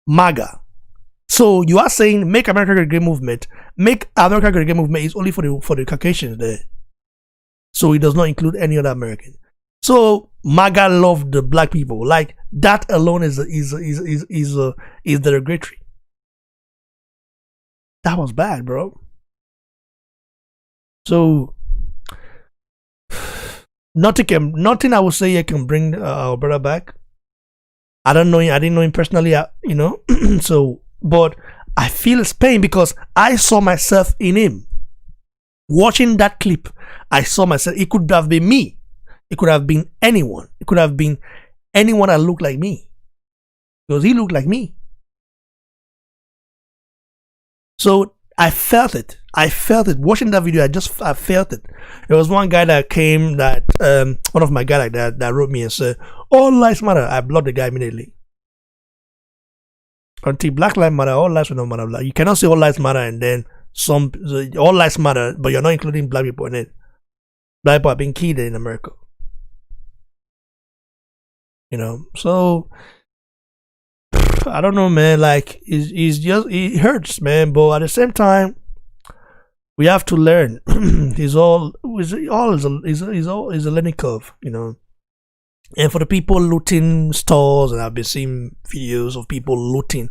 MAGA. So you are saying make America great again movement is only for the Caucasians there. So it does not include any other American. So MAGA loved the black people. Like, that alone is derogatory. That was bad, bro. So nothing I would say I can bring our brother back. I didn't know him personally, so, but I feel his pain because I saw myself in him. Watching that clip, I saw myself. It could have been me. It could have been anyone. It could have been anyone that looked like me. Because he looked like me. So I felt it. Watching that video, I felt it. There was one guy that came, one of my guys like that wrote me and said, all lives matter. I blocked the guy immediately. Until Black Lives Matter, all lives don't matter. You cannot say all lives matter and then all lives matter, but you're not including black people in it. Black people are being killed in America. So I don't know, man. Like, it hurts, man. But at the same time, we have to learn. It's all is a learning curve, And for the people looting stores, and I've been seeing videos of people looting.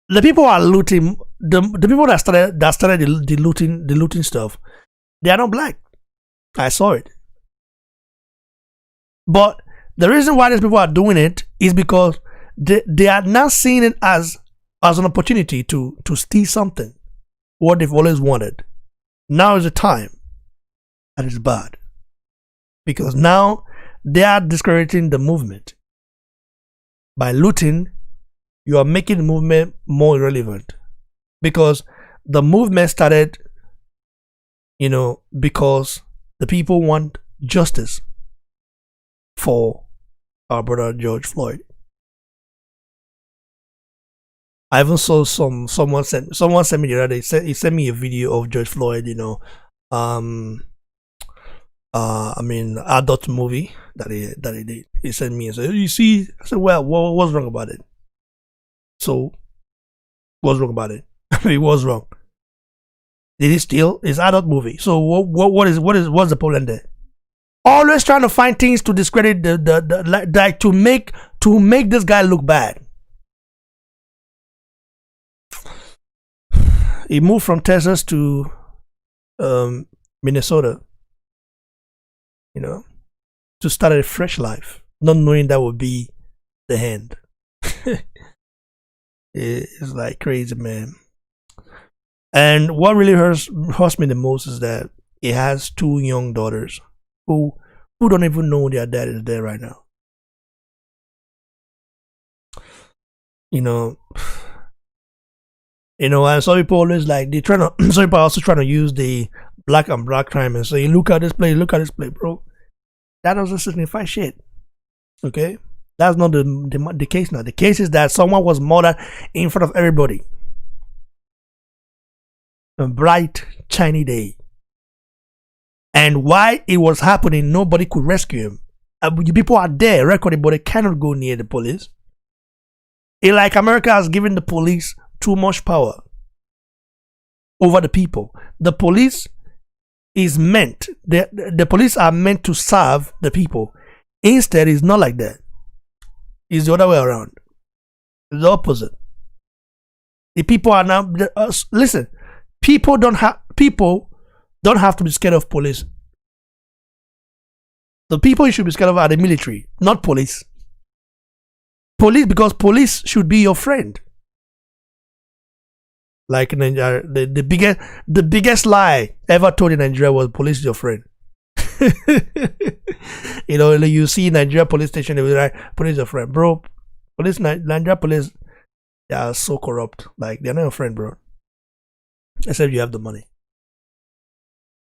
The people who are looting, the people that started the looting stuff, they are not black. I saw it. But the reason why these people are doing it is because they are now seeing it as an opportunity to steal something, what they've always wanted. Now is the time. That is bad. Because now they are discouraging the movement. By looting, you are making the movement more irrelevant. Because the movement started, because the people want justice for our brother George Floyd. I even saw someone sent me the other day. He sent me a video of George Floyd, adult movie that he did. He sent me and said, "You see?" I said, "Well, what's wrong about it?" So, what's wrong about it? I mean, what's wrong? Did he steal? It's adult movie. So what's the problem there? Always trying to find things to discredit like to make this guy look bad. He moved from Texas to Minnesota, to start a fresh life, not knowing that would be the end. It's like crazy, man. And what really hurts me the most is that he has 2 young daughters who don't even know their dad is there right now. And some people always some people are also trying to use the black and black crime and say, look at this place, bro. That doesn't signify shit. Okay? That's not the case now. The case is that someone was murdered in front of everybody. A bright, shiny day. And while it was happening, nobody could rescue him. People are there recording, but they cannot go near the police. It's like America has given the police too much power over the people. The police is meant, the police are meant to serve the people. Instead, it's not like that. It's the other way around. It's the opposite. The people are now, listen, people don't have to be scared of police. The people you should be scared of are the military, not police. Because police should be your friend. Like in Nigeria, the biggest lie ever told in Nigeria was police is your friend. You see Nigeria police station, they will be like, police is your friend, bro. Nigeria police, they are so corrupt. Like, they're not your friend, bro. Except you have the money.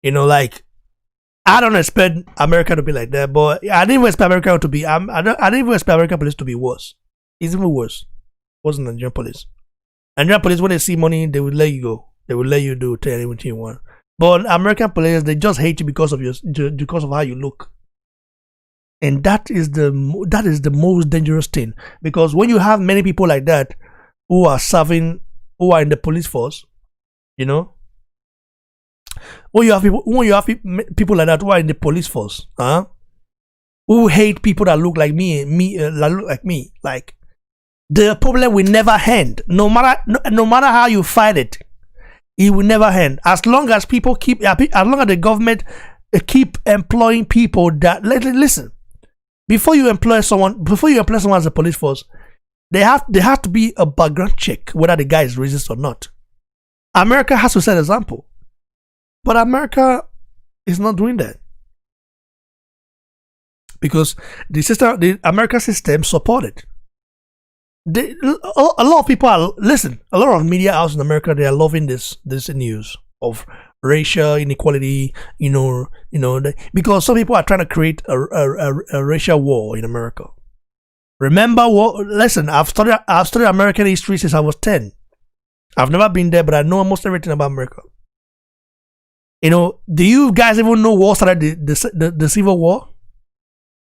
I don't expect America to be like that, but I didn't even expect America to be. I didn't even expect American police to be worse. It's even worse. Wasn't Nigerian police. Nigerian police, when they see money, they will let you go. They will let you do anything you want. But American police, they just hate you because of how you look. And that is the most dangerous thing, because when you have many people like that who are in the police force, when you have people like that who are in the police force, who hate people that look like me, like the problem will never end. No matter how you fight it, it will never end. As long as the government keep employing people that listen. Before you employ someone as a police force, they have to be a background check whether the guy is racist or not. America has to set an example, but America is not doing that because the American system support it. A lot of people a lot of media houses in America, they are loving this news of racial inequality, because some people are trying to create a racial war in America. Remember listen, I've studied American history since I was 10. I've never been there, but I know almost everything about America. Do you guys even know what started the Civil War?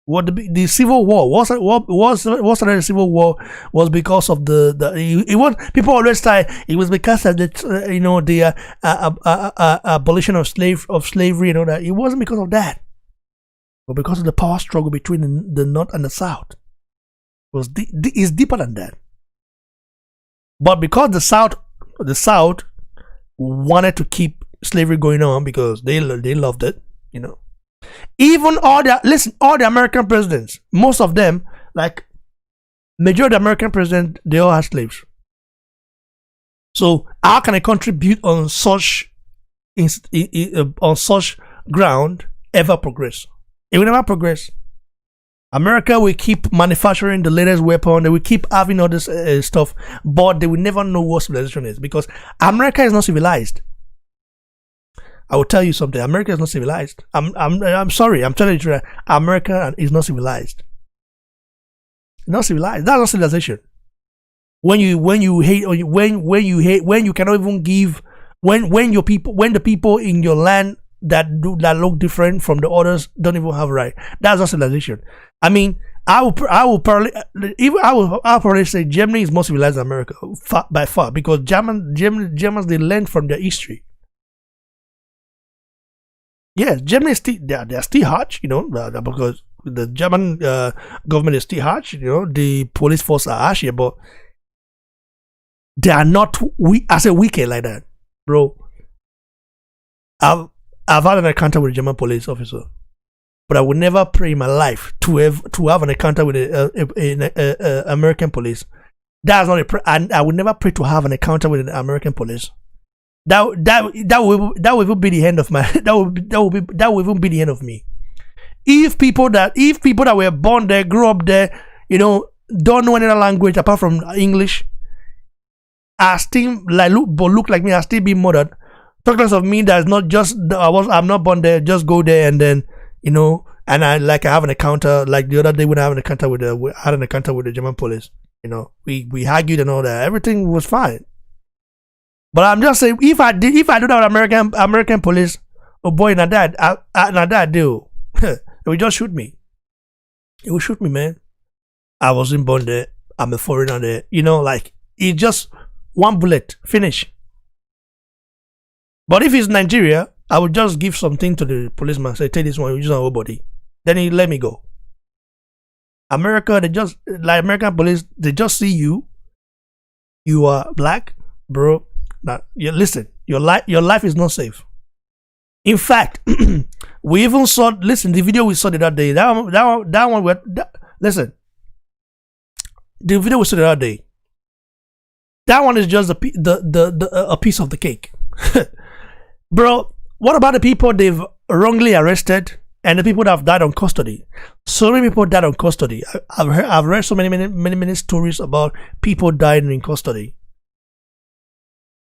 What the Civil War what started the Civil War was because of it was, people always say it was because of the abolition of slavery and all that. It wasn't because of that. but because of the power struggle between the North and the South, it's deeper than that. But because the South wanted to keep slavery going on because they loved it, you know. Even all the American presidents, most of them, like majority of the American presidents, they all had slaves. So how can a country built on such ground ever progress? It will never progress. America will keep manufacturing the latest weapon. They will keep having all this stuff, but they will never know what civilization is because America is not civilized. I will tell you something. America is not civilized. I'm sorry. I'm telling you that America is not civilized. Not civilized. That's not civilization. When you hate, when you cannot even give, when the people in your land that look different from the others don't even have right. That's not civilization. I mean, I'll probably say Germany is more civilized than America by far because Germans they learned from their history. Yes, Germany is still they're still harsh, you know, because the German government is still harsh. You know, the police force are harsh here, but they are not wicked like that, bro. I've had an encounter with a German police officer, but I would never pray in my life to have an encounter with an American police. That's not a prayer, and I would never pray to have an encounter with an American police. That will even be the end of my. That will even be the end of me. If people that were born there, grew up there, you know, don't know any other language apart from English, are still look like me, are still being murdered. Talk less of me that's not just I'm not born there, just go there and then, you know, and I have an encounter like the other day when I had an encounter with the German police. You know, we argued and all that. Everything was fine. But I'm just saying, if I do that with American police, oh boy, now that do, it will just shoot me. It will shoot me, man. I wasn't born there. I'm a foreigner there. You know, like it's just one bullet, finish. But if it's Nigeria, I would just give something to the policeman, say, take this one, you just not nobody. Then he let me go. America, American police, they just see you. You are black, bro. Now, listen, your life is not safe. In fact, we even saw, listen, the video we saw the other day, listen, the video we saw the other day, that one is just a piece of the cake. Bro, what about the people they've wrongly arrested and the people that have died on custody? So many people died on custody. I've read so many stories about people dying in custody.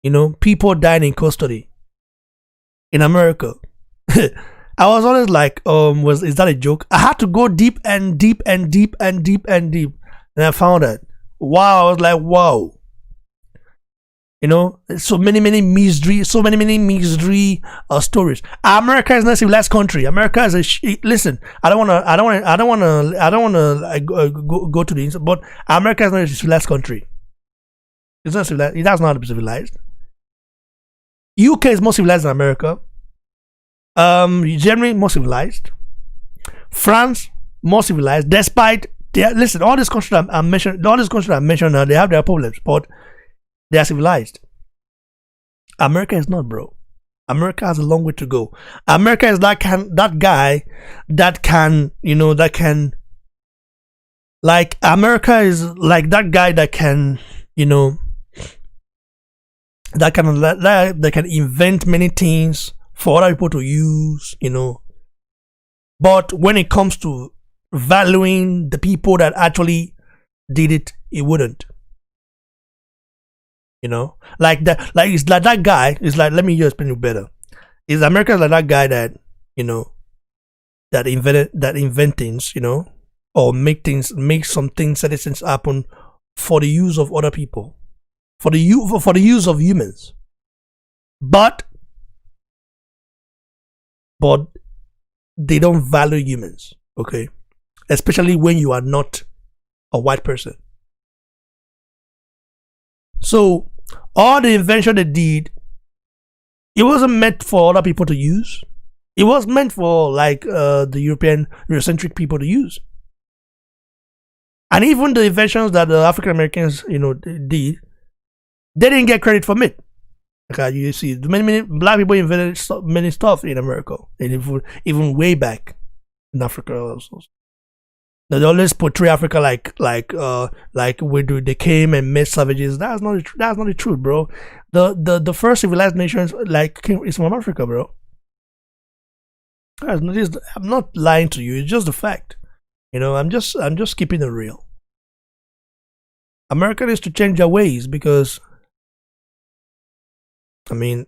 You know, people dying in custody in America. I was always like, is that a joke? I had to go deep and deep and deep and deep and deep, and I found that. Wow, I was like, wow. You know, so many misery stories. America is not a civilized country. America is listen. I don't wanna go to the inside, but America is not a civilized country. It's not civilized. It does not be civilized. UK is more civilized than America. Germany more civilized. France more civilized. Despite listen, all these countries I mentioned now, they have their problems, but they are civilized. America is not, bro. America has a long way to go. America is that guy that can, you know, that can, like, America is like that guy that can, you know, that can invent many things for other people to use, you know. But when it comes to valuing the people that actually did it, it wouldn't. You know, like that, like it's like that guy. It's like, let me just explain it better. Is America like that guy that, you know, that invent things, you know, or make some things, certain things happen for the use of other people, for the use of humans, but they don't value humans, okay, especially when you are not a white person. So all the invention they did, it wasn't meant for other people to use. It was meant for like the European Eurocentric people to use. And even the inventions that the African Americans, did, they didn't get credit from it. Okay, you see, many black people invented many stuff in America, and even way back in Africa also. They always portray Africa like they came and made savages. That's not the truth, bro. The first civilized nations is from Africa, bro. I'm not lying to you. It's just a fact. I'm just keeping it real. America needs to change their ways because, I mean,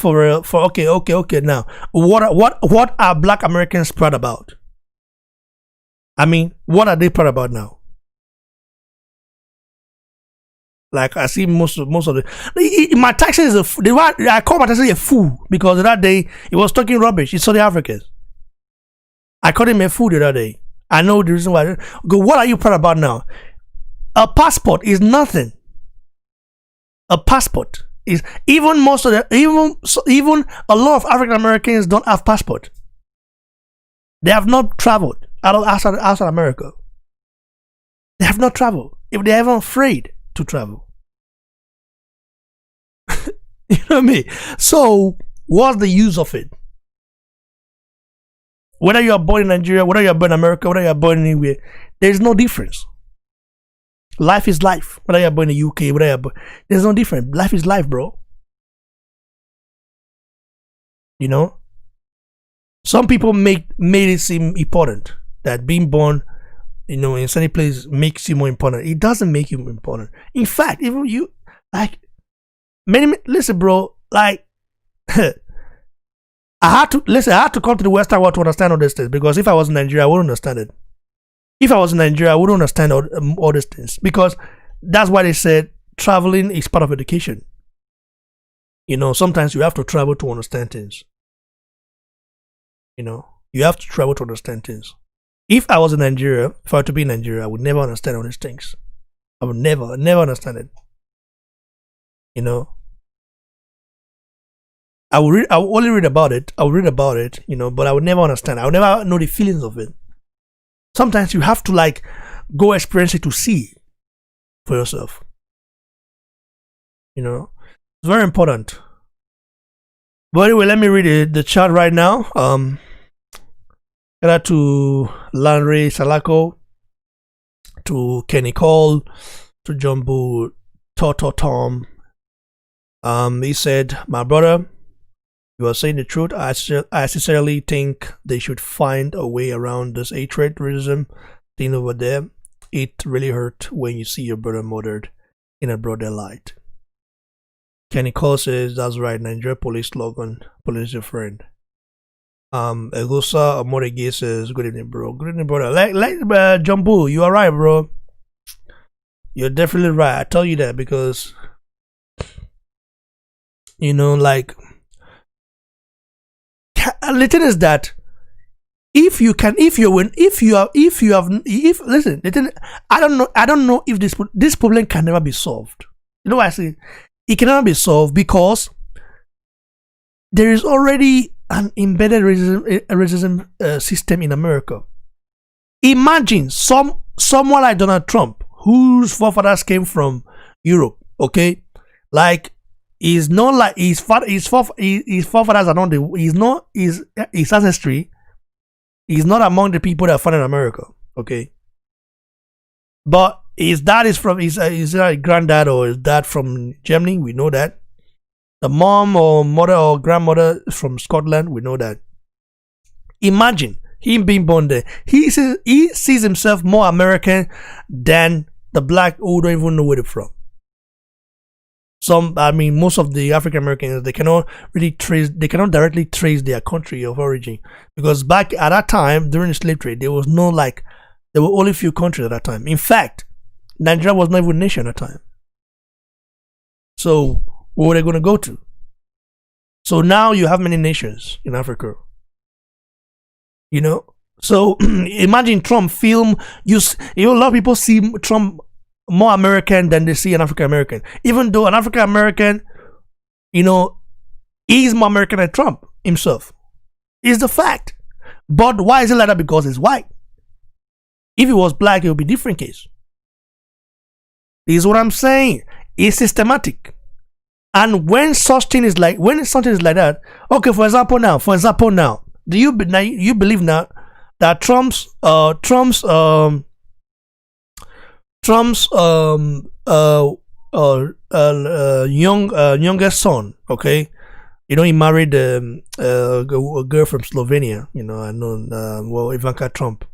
okay. Now, what are Black Americans proud about? I mean, what are they proud about now? Like I see most of my taxi is I call my taxi a fool because that day he was talking rubbish. He saw the Africans. I called him a fool the other day. I know the reason why. Go. What are you proud about now? A passport is nothing. A passport is even even a lot of African Americans don't have passport. They have not traveled outside America. They have not traveled. If they're even afraid to travel. You know what I mean? So, what's the use of it? Whether you are born in Nigeria, whether you are born in America, whether you are born anywhere, there is no difference. Life is life. Whether you are born in the UK, whether you are born, there's no difference. Life is life, bro. Some people made it seem important that being born, in sunny place makes you more important. It doesn't make you more important. In fact, even you, listen, bro, I had to come to the Western world to understand all these things, because if I was in Nigeria, I wouldn't understand it. If I was in Nigeria, I wouldn't understand all these things, because that's why they said traveling is part of education. Sometimes you have to travel to understand things. You have to travel to understand things. If I was in Nigeria, if I were to be in Nigeria, I would never understand all these things. I would never understand it. I will only read about it. I will read about it, but I would never understand. I would never know the feelings of it. Sometimes you have to go experience it to see for yourself. It's very important. But anyway, let me read the chat right now. Shout out to Landry Salako, to Kenny Cole, to Jumbo Tom. He said, "My brother, you are saying the truth. I sincerely think they should find a way around this hatred, racism thing over there. It really hurt when you see your brother murdered in a broader light." Kenny Cole says, "That's right. Nigeria police slogan, police your friend." Egosa Amoregi says, "Good evening, bro." Good evening, brother. Jumbo, you are right, bro. You're definitely right. I tell you that because, the thing is that I don't know if this problem can never be solved. You know what I say? It can never be solved because there is already an embedded racism system in America. Imagine someone like Donald Trump, whose forefathers came from Europe. Okay, he's not like his forefathers are not his ancestry. He's not among the people that founded America. Okay, but his dad is from his granddad or his dad from Germany. We know that. The mom or mother or grandmother is from Scotland. We know that. Imagine him being born there. He sees himself more American than the black who don't even know where they're from. Most of the African Americans, they cannot directly trace their country of origin, because back at that time during the slave trade, there were only few countries at that time. In fact, Nigeria was not even a nation at the time. So where were they going to go to? So now you have many nations in Africa. So imagine Trump film. A lot of people see Trump more American than they see an African American. Even though an African American, is more American than Trump himself. It's the fact. But why is it like that? Because it's white. If it was black, it would be a different case. This is what I'm saying. It's systematic. And when something is like that, okay, for example now, do you believe now that Trump's youngest son, okay, he married a girl from Slovenia, I know, Ivanka Trump.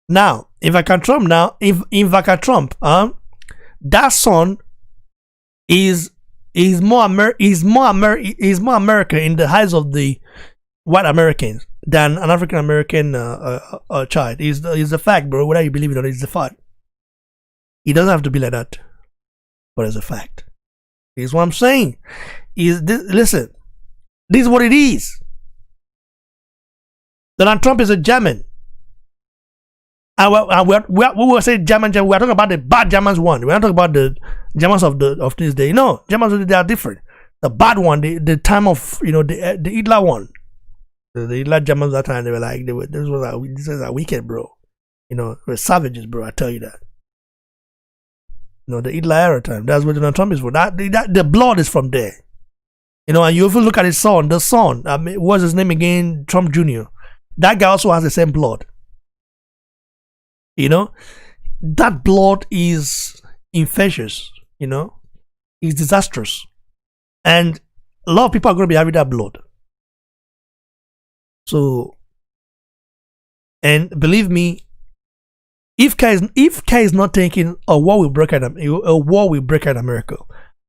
Now, Ivanka Trump, that son is more American in the eyes of the white Americans than an African American child. Is the fact, bro. Whether you believe it or not, it's the fact. It doesn't have to be like that, but it's a fact. This is what I'm saying. Listen, this is what it is. Donald Trump is a German. And we will say German. We are talking about the bad Germans one. We are not talking about the Germans of this day. No, Germans of they are different. The bad one, the time of the Hitler one, the Hitler Germans that time, they were like this is a wicked, bro. We're savages, bro. I tell you that. The Hitler era time. That's what Donald Trump is for. That the blood is from there. And you even look at his son. The son, what's his name again? Trump Jr. That guy also has the same blood. That blood is infectious, it's disastrous. And a lot of people are going to be having that blood. So, and believe me, if Kai is not taking a war will break out America.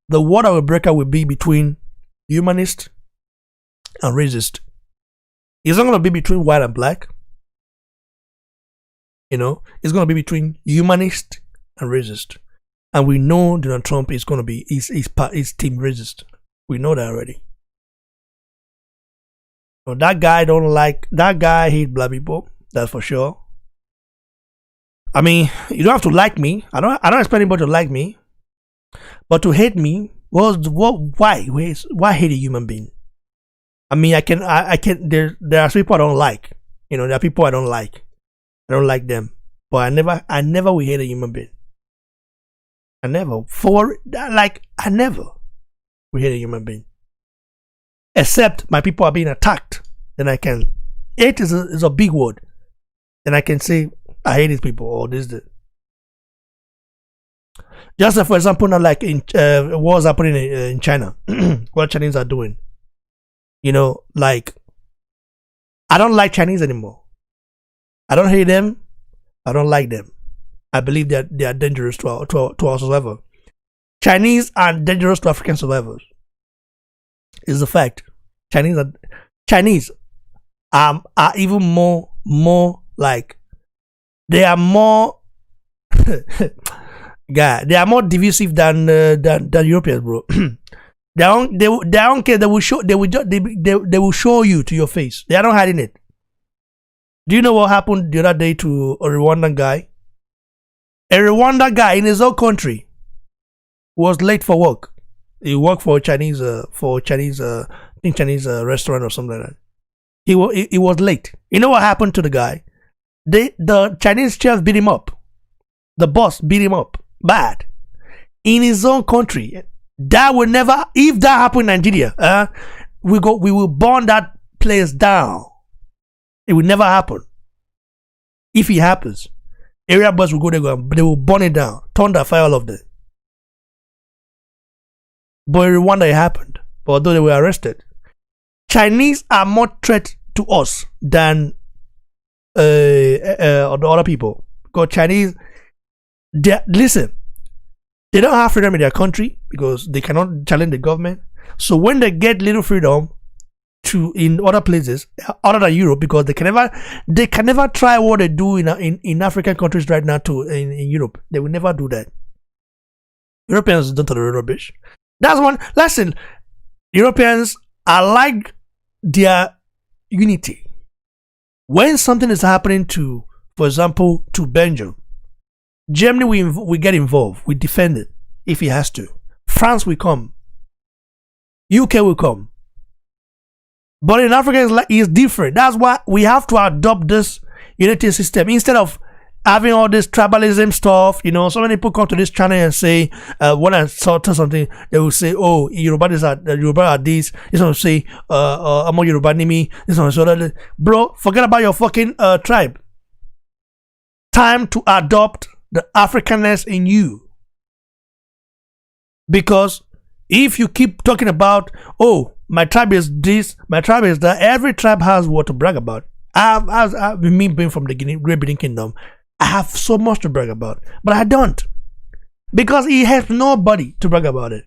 The war that will break out will be between humanists and racists. It's not going to be between white and black. It's going to be between humanist and racist. And we know Donald Trump is going to be his team racist. We know that already. That guy hates black people. That's for sure. I mean, you don't have to like me. I don't expect anybody to like me. But to hate me, why hate a human being? I mean, I can there are people I don't like. There are people I don't like. I don't like them, but I never will hate a human being. I never will hate a human being. Except my people are being attacked, then I can. Hate is a big word. Then I can say I hate these people or this. Just for example, now like in what's happening in China, what Chinese are doing. Like I don't like Chinese anymore. I don't hate them. I don't like them. I believe that they are dangerous to our survivors. Chinese are dangerous to African survivors. It's a fact. Chinese are even more like they are more they are more divisive than Europeans, bro. They don't care. They will show you to your face. They are not hiding it. Do you know what happened the other day to a Rwandan guy? A Rwandan guy in his own country was late for work. He worked for a Chinese restaurant or something like that. He was late. You know what happened to the guy? The Chinese chef beat him up. The boss beat him up bad in his own country. That will never. If that happened in Nigeria, we will burn that place down. It will never happen. If it happens, area boys will go there and they will burn it down, thunder, fire all of them. But in Rwanda it happened. But although they were arrested, Chinese are more threat to us than the other people. Because Chinese, listen, they don't have freedom in their country because they cannot challenge the government. So when they get little freedom in other places other than Europe, because they can never try what they do in African countries right now in Europe. They will never do that. Europeans don't tolerate rubbish. That's one. Listen, Europeans are like their unity. When something is happening to, for example, to Belgium, Germany we get involved. We defend it if it has to. France will come. UK will come. But in Africa, it's different. That's why we have to adopt this unity system instead of having all this tribalism stuff. You know, so many people come to this channel and say, when I tell something, they will say, oh, Yoruba are this. This one will say, I'm a Yoruba Nimi. This one will say, that. Bro, forget about your fucking tribe. Time to adopt the Africanness in you. Because if you keep talking about, oh, my tribe is this, my tribe is that, every tribe has what to brag about. I've me being from the Great Britain Kingdom, I have so much to brag about, but I don't, because it has nobody to brag about it.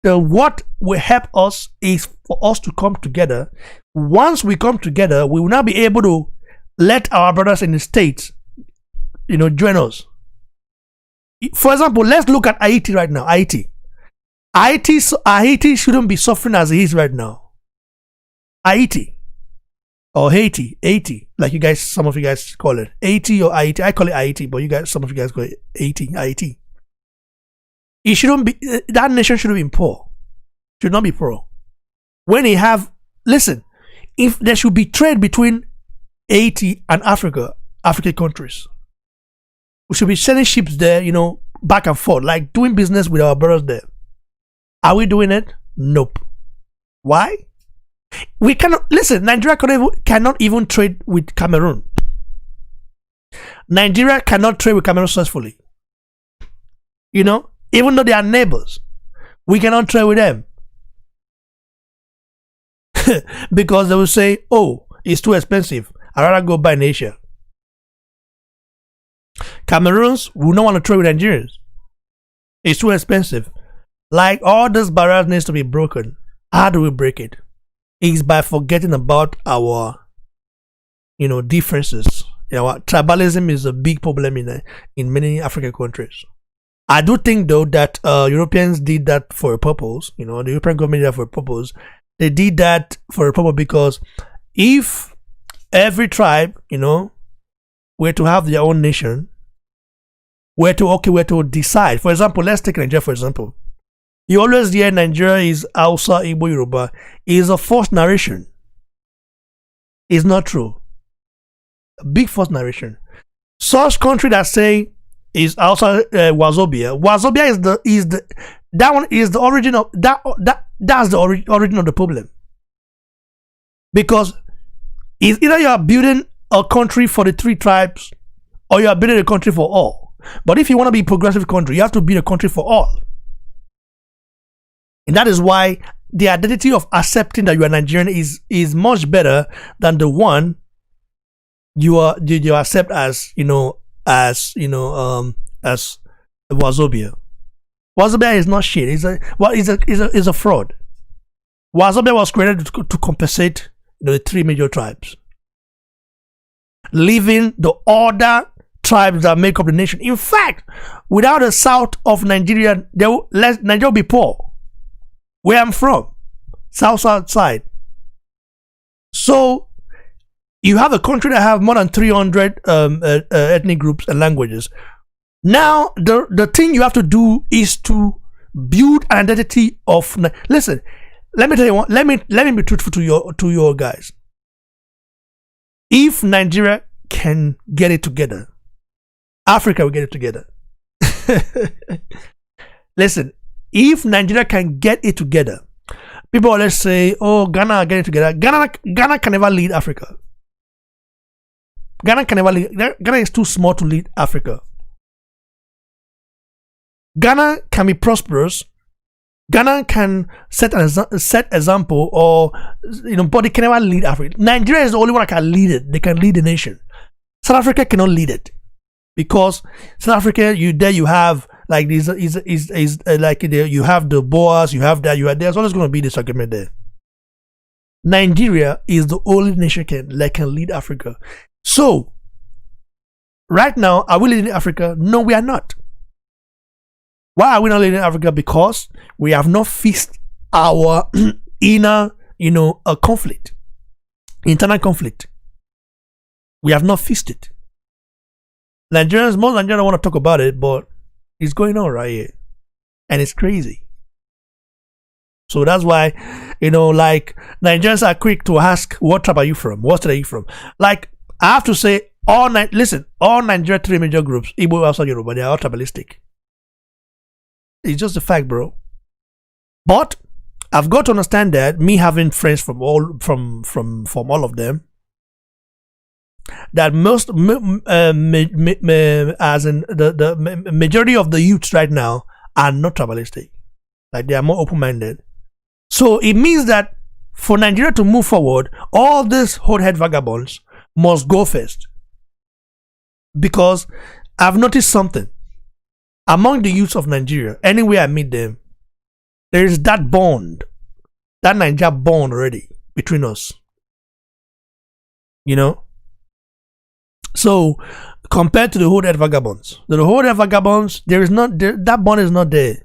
So what will help us is for us to come together. Once we come together, we will now be able to let our brothers in the States, you know, join us. For example, let's look at Haiti right now. Haiti shouldn't be suffering as it is right now. Haiti or Haiti, like you guys, some of you guys call it Haiti or Haiti. I call it Haiti, but you guys, some of you guys call it Haiti. It shouldn't be. That nation shouldn't be poor. Should not be poor. When they have, listen, if there should be trade between Haiti and African countries, we should be sending ships there, you know, back and forth, like doing business with our brothers there. Are we doing it? Nope. Why? We cannot, listen, Nigeria cannot even trade with Cameroon. Nigeria cannot trade with Cameroon successfully. You know, even though they are neighbors, we cannot trade with them. Because they will say, oh, it's too expensive. I'd rather go buy in Asia. Cameroons will not want to trade with Nigerians. It's too expensive. Like, all this barriers needs to be broken. How do we break it? It's by forgetting about our, you know, differences. You know, tribalism is a big problem in many African countries. I do think though that Europeans did that for a purpose. You know, the European government did that for a purpose. They did that for a purpose because if every tribe, you know, were to have their own nation, were to decide. For example, let's take Nigeria for example. You always hear Nigeria is Hausa, Igbo, Yoruba. It is a false narration. It's not true. A big false narration. Such country that say is Hausa, Wazobia. Wazobia is the origin of that's the origin of the problem. Because it's either you are building a country for the three tribes or you are building a country for all. But if you want to be a progressive country, you have to build a country for all. And that is why the identity of accepting that you are Nigerian is much better than the one you accept as as Wazobia. Wazobia is not shit. It's a fraud. Wazobia was created to compensate the three major tribes, leaving the other tribes that make up the nation. In fact, without the south of Nigeria, Nigeria will be poor. Where I'm from, south side. So you have a country that have more than 300 ethnic groups and languages. Now the thing you have to do is to build an identity of. Listen, let me tell you what. Let me be truthful to your guys. If Nigeria can get it together, Africa will get it together. Listen. If Nigeria can get it together, people always say, oh, Ghana are getting together. Ghana can never lead Africa. Ghana can never lead. Ghana is too small to lead Africa. Ghana can be prosperous. Ghana can set example, or but they can never lead Africa. Nigeria is the only one that can lead it. They can lead the nation. South Africa cannot lead it because South Africa, you have. Like this is like you have the Boers, you have that, there's always going to be this argument there. Nigeria is the only nation that can lead Africa. So right now, are we leading Africa? No, we are not. Why are we not leading Africa? Because we have not fixed our inner, conflict, internal conflict. We have not fixed it. Most Nigerians don't want to talk about it, but it's going on right here. And it's crazy. So that's why, like Nigerians are quick to ask, "What tribe are you from? What state are you from?" Like I have to say, all Nigeria three major groups, Igbo, Hausa, Yoruba, they are all tribalistic. It's just a fact, bro. But I've got to understand that me having friends from all of them, that most as in the majority of the youths right now are not tribalistic. Like they are more open-minded. So it means that for Nigeria to move forward, all these hot-head vagabonds must go first. Because I've noticed something. Among the youths of Nigeria, anywhere I meet them, there is that bond, that Nigeria bond already between us. So compared to the hot-head vagabonds, there is not that bond is not there.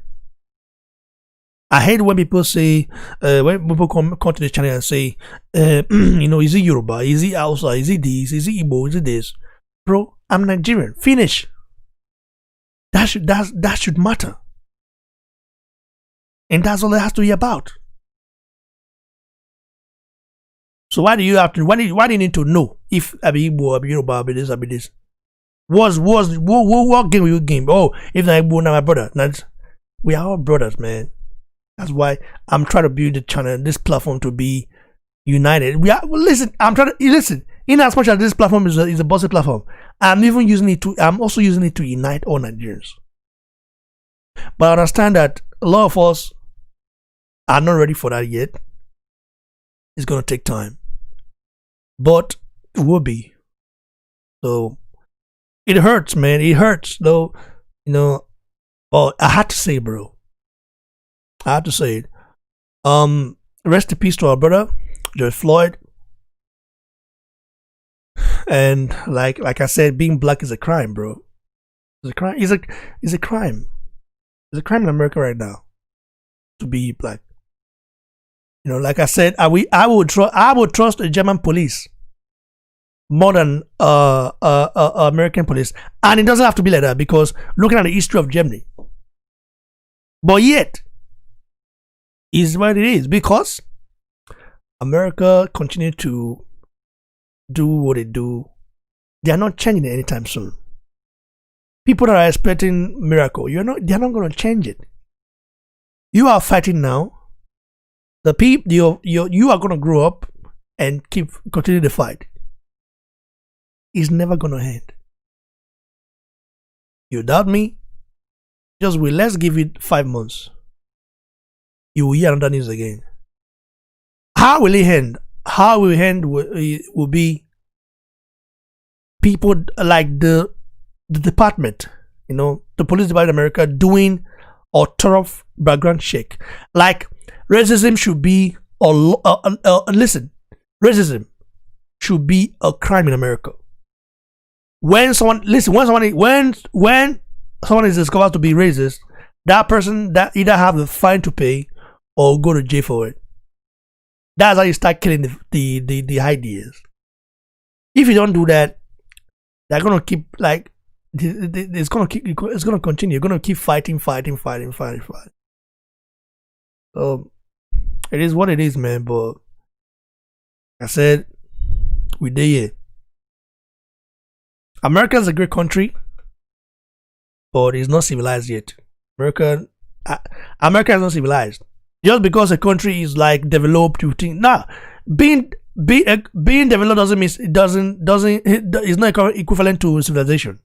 I hate when people say, when people come to the channel and say, is it Yoruba? Is it Hausa? Is it this? Is it Igbo? Is it this? Bro, I'm Nigerian. Finish. That should matter. And that's all it has to be about. So why do you have to? Why do you need to know if I be Igbo, I be Yoruba, I be this, I be this? What game will you game? Oh, if I Igbo, now my brother. We are all brothers, man. That's why I'm trying to build the channel, this platform to be united. Listen. In as much as this platform is a bossy platform, I'm also using it to unite all Nigerians. But I understand that a lot of us are not ready for that yet. It's gonna take time, but it will be. So it hurts, man. It hurts, though. Oh, I had to say, bro. I had to say it. Rest in peace to our brother George Floyd. And like I said, being black is a crime, bro. It's a crime. It's a crime. It's a crime in America right now to be black. Like I said, I would trust the German police more than American police, and it doesn't have to be like that because looking at the history of Germany. But yet, is what it is because America continue to do what they do. They are not changing it anytime soon. People that are expecting miracle, they're not going to change it. You are fighting now. The people you are going to grow up and continue the fight. It's never going to end. You doubt me? Just wait. Let's give it 5 months. You will hear another news again. How will it end? How will it end will be people like the department, the police department in America doing a thorough background check. Like racism should be racism should be a crime in America. When someone is discovered to be racist, that person that either have a fine to pay or go to jail for it. That's how you start killing the ideas. If you don't do that, they're gonna keep it's gonna continue. You're gonna keep fighting. So it is what it is, man. But like I said, we did it. America is a great country, but it's not civilized yet. America is not civilized. Just because a country is developed, you think being developed doesn't mean it's not equivalent to civilization.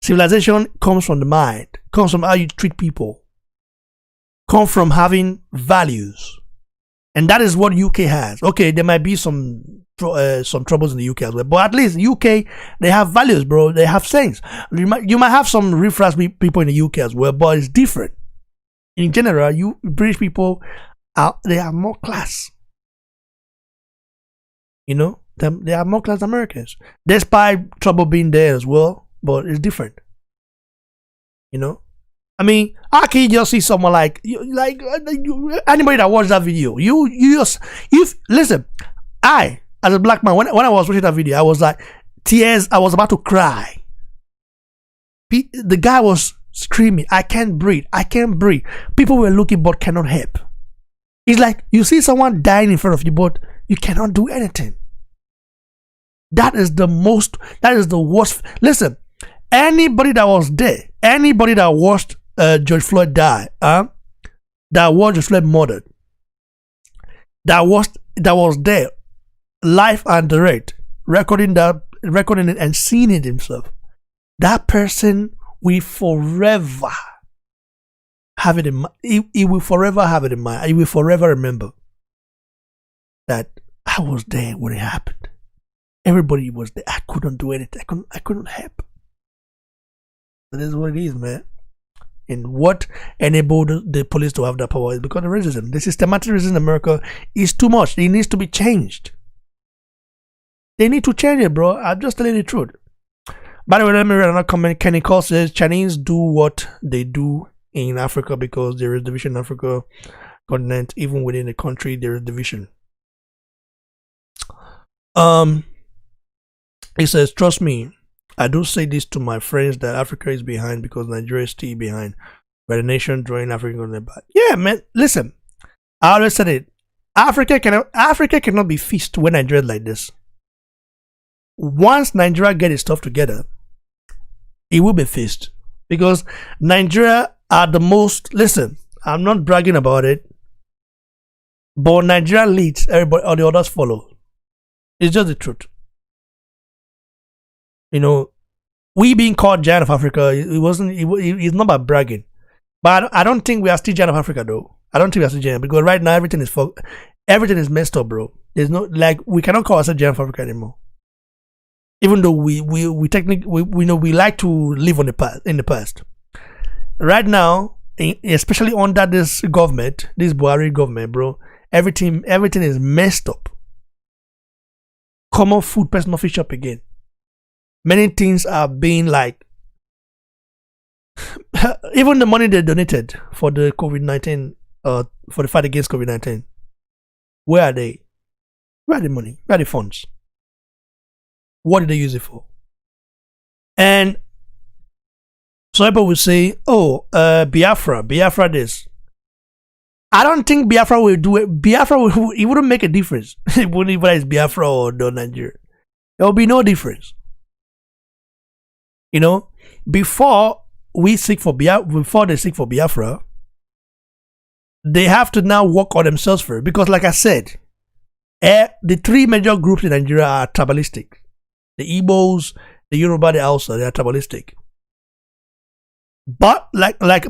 Civilization comes from the mind, comes from how you treat people, comes from having values, and that is what UK has. Okay, there might be some troubles in the UK as well, but at least UK they have values, bro. They have sayings. You might have some riff-raff people in the UK as well, but it's different. In general, British people they have more class. They have more class than Americans, despite trouble being there as well. But it's different. I mean, how can you just see someone like anybody that watched that video? Listen. I, as a black man, when I was watching that video, I was like tears. I was about to cry. The guy was screaming, I can't breathe. People were looking but cannot help. It's like you see someone dying in front of you, but you cannot do anything. That is the worst. Listen, anybody that was there, anybody that watched George Floyd die, that watched George Floyd murdered, that was there, live and direct, recording it and seeing it himself, that person will forever have it in mind. He will forever have it in mind. He will forever remember that I was there when it happened. Everybody was there. I couldn't do anything. I couldn't help. That is what it is, man. And what enabled the police to have that power is because of racism. The systematic racism in America is too much. It needs to be changed. They need to change it, bro. I'm just telling you the truth. By the way, let me read another comment. Kenny Cole says Chinese do what they do in Africa because there is division in Africa continent. Even within the country, there is division. He says, trust me, I do say this to my friends that Africa is behind because Nigeria is still behind. But the nation drawing Africa on the back. Yeah, man. Listen, I always said it. Africa cannot be fixed when Nigeria is like this. Once Nigeria get its stuff together, it will be fixed. Because Nigeria are the most, listen, I'm not bragging about it, but Nigeria leads, everybody, all the others follow. It's just the truth. You know, we being called giant of Africa, it's not about bragging. But I don't think we are still giant of Africa though. I don't think we are still giant because right now everything is messed up, bro. There's no, like, we cannot call ourselves giant of Africa anymore. Even though we know we like to live in the past. Right now, especially under this government, this Buhari government, bro, everything is messed up. Common food, personal fish up again. Many things are being like, even the money they donated for the COVID-19, for the fight against COVID-19, where are they? Where are the money? Where are the funds? What did they use it for? And some people will say, oh, Biafra this. I don't think Biafra will do it. It wouldn't make a difference. It wouldn't, whether it's Biafra or Nigeria. There will be no difference. You know, before they seek for Biafra, they have to now work on themselves first. Because like I said, the three major groups in Nigeria are tribalistic. The Igbos, the Yoruba, the Hausa, they are tribalistic. But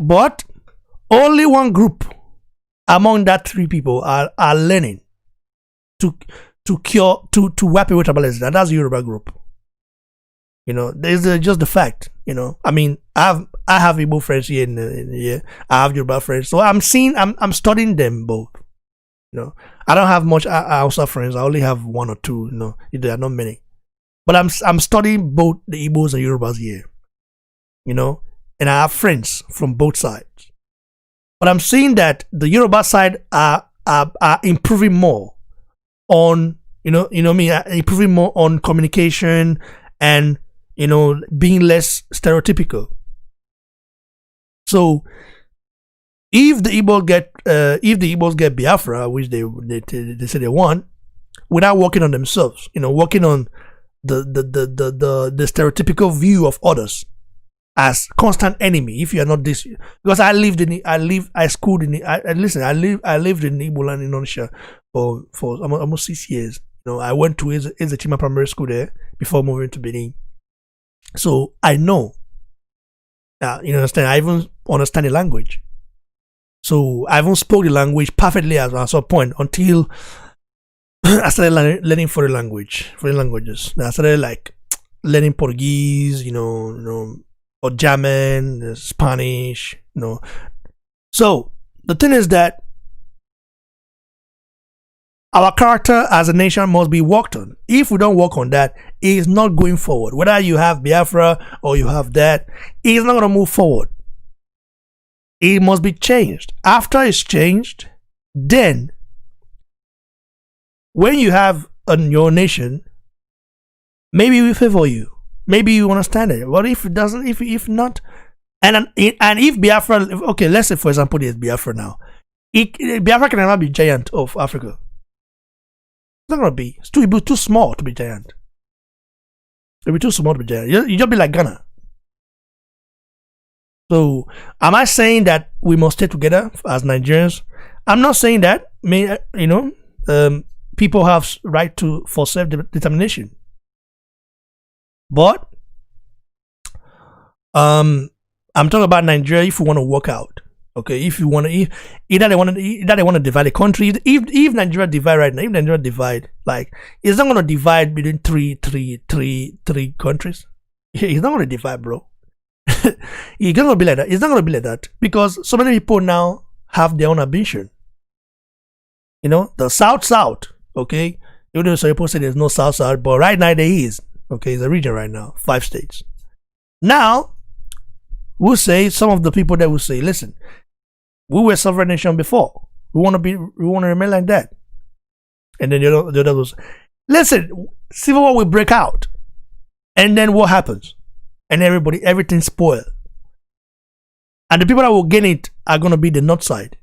but only one group among that three people are learning to wipe away tribalism, and that's the Yoruba group. You know, there's just the fact. You know, I mean, I have Igbo friends here in here. I have Yoruba friends, so I'm studying them both. You know, I don't have much Hausa friends. I only have one or two. You know, there are not many, but I'm studying both the Igbos and Yorubas here. You know, and I have friends from both sides. But I'm seeing that the Yoruba side are improving more on improving more on communication and being less stereotypical. So if the Igbos get Biafra, which they say they want, without working on themselves, working on the stereotypical view of others as constant enemy. If you are not this, because I lived in Igbo land in Onitsha for almost 6 years. I went to Ezechima Primary School there before moving to Benin. So I know. You understand? I even understand the language. So I even spoke the language perfectly at some point until I started learning foreign languages. I started learning Portuguese, or German, Spanish, So the thing is that our character as a nation must be worked on. If we don't work on that, it is not going forward. Whether you have Biafra or you have that, it is not going to move forward. It must be changed. After it's changed, then when you have your nation, maybe we favor you. Maybe you understand it. But if it doesn't, if not, and if Biafra, okay, let's say for example there's Biafra now. Biafra can never be giant of Africa. It's not gonna be. It'll be too small to be giant. It'll be too small to be giant. You just be like Ghana. So, am I saying that we must stay together as Nigerians? I'm not saying that. People have right for self-determination. But I'm talking about Nigeria. If you want to work out, okay. If you want to, either they want to divide the country. If Nigeria divide right now, if Nigeria divide, like, it's not going to divide between three countries. It's not going to divide, bro. It's going to be like that. It's not going to be like that because so many people now have their own ambition. The South, okay. Even though some people say there's no South, but right now there is. Okay, it's a region right now, 5 states. Now, we'll say, some of the people that will say, listen, we were a sovereign nation before. We want to remain like that. And then the other was, listen, civil war will break out. And then what happens? And everything's spoiled. And the people that will gain it are going to be the North side.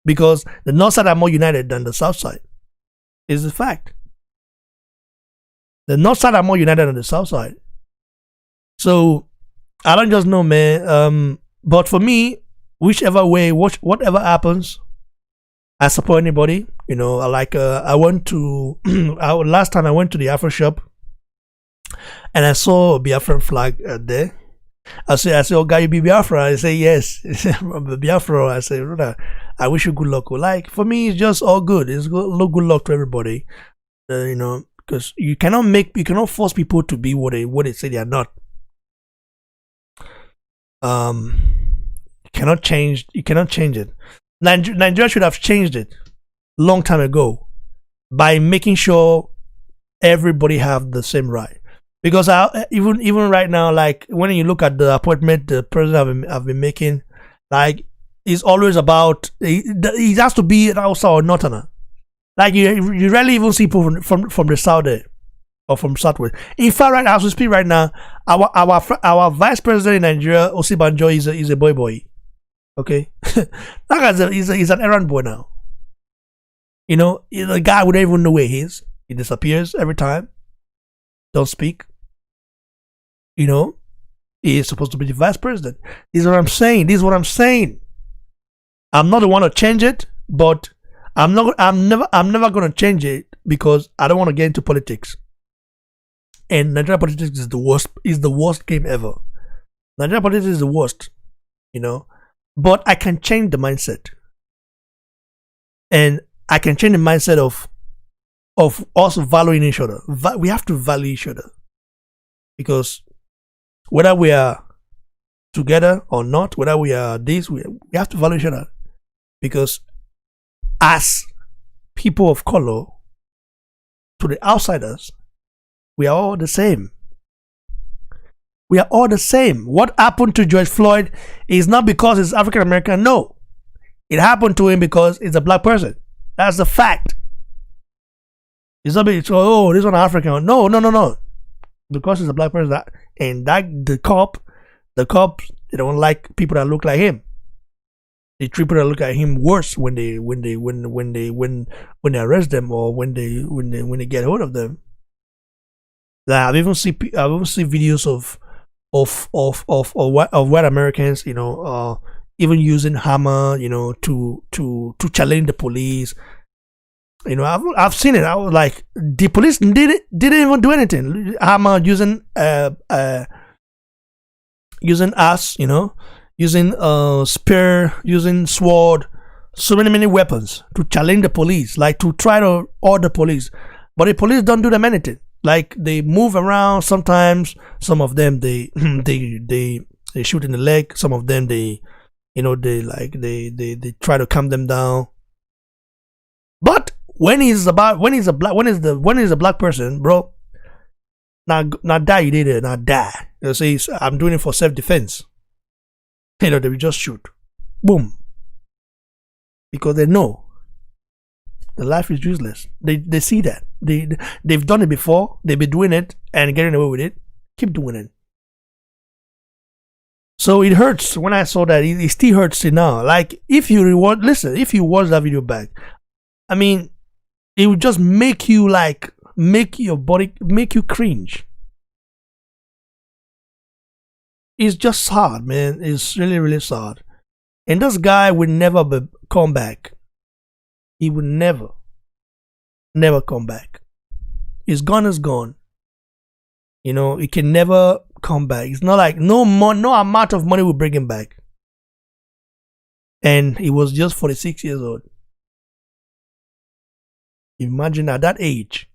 Because the North side are more united than the South side. Is a fact. The North side are more united than the South side. So, I don't just know, man. But for me, whichever way, whatever happens, I support anybody. I went to, last time I went to the Afro shop, and I saw a Biafran flag there. I say, oh, guy, you be Biafra? I say, yes. Biafra. I say, I wish you good luck. Like, for me, it's just all good. It's good luck to everybody. Because you cannot force people to be what they say they are not. You cannot change it. Nigeria should have changed it long time ago by making sure everybody have the same right. Because even right now, like when you look at the appointment the president have been making, like it's always about it has to be Hausa or Northerner. Like you rarely even see people from the south there or from southwest. In fact, right as we speak right now, our vice president in Nigeria, Osibanjo, is a boy. Okay, that guy's he's an errand boy now. The guy would not even know where he is. He disappears every time. Don't speak. He is supposed to be the vice president. This is what I'm saying. I'm not the one to change it, but I'm never gonna change it because I don't want to get into politics. And Nigerian politics is the worst game ever. Nigerian politics is the worst, But I can change the mindset. And I can change the mindset of us valuing each other. We have to value each other. Because whether we are together or not, whether we are this, we have to value each other. Because as people of color, to the outsiders, we are all the same. We are all the same. What happened to George Floyd is not because he's African American. No. It happened to him because he's a black person. That's the fact. It's not because, oh, this one African. No. Because he's a black person. The cops, they don't like people that look like him. They treat people that look like him worse when they arrest them or when they get hold of them. Like, I've even seen videos of white Americans, even using hammer, to challenge the police. I've seen it. I was like, the police didn't even do anything. Hammer using axe, using spear, using sword, so many weapons to challenge the police, like to try to order the police. But the police don't do them anything. Like they move around. Sometimes some of them they shoot in the leg. Some of them they try to calm them down. But when he's a black person, bro, now die you did it, now die. You say I'm doing it for self-defense. They will just shoot. Boom. Because they know the life is useless. They see that. They've done it before. They've been doing it and getting away with it. Keep doing it. So it hurts when I saw that. It still hurts till now. Like, if you watch that video back, I mean, it would just make you make you cringe. It's just sad, man. It's really, really sad. And this guy will never come back. He will never come back. His gun is gone. You know, he can never come back. It's not like no amount of money will bring him back. And he was just 46 years old. Imagine at that age,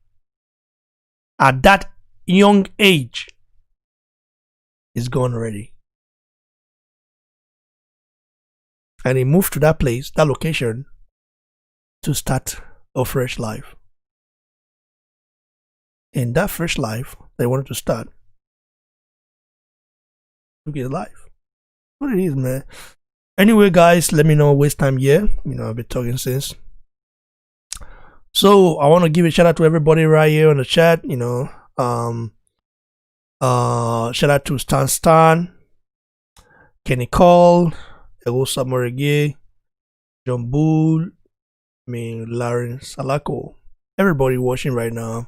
at that young age, he's gone already. And he moved to that place, that location, to start a fresh life. And that fresh life they wanted to start took his life. What it is, man. Anyway, guys, let me know waste time here. You know, I've been talking since. So I want to give a shout out to everybody right here on the chat. You know, shout out to Stan, Kenny Cole, Ego Samorege, John Bull, Larry Salako, everybody watching right now.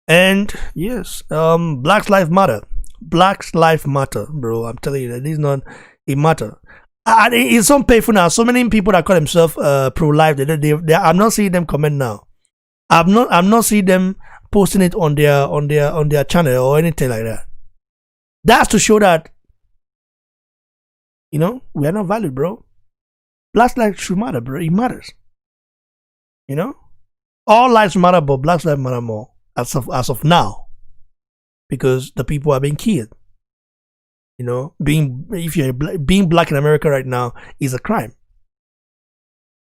And yes, Black Lives Matter. Black Lives Matter, bro. I'm telling you that this is not a matter. It's so painful now. So many people that call themselves pro-life, I'm not seeing them comment now. I'm not seeing them posting it on their channel or anything like that. That's to show that, you know, we are not valid, bro. Black lives should matter, bro. It matters. You know, all lives matter, but Black lives matter more as of now, because the people are being killed. You know, being black in America right now is a crime,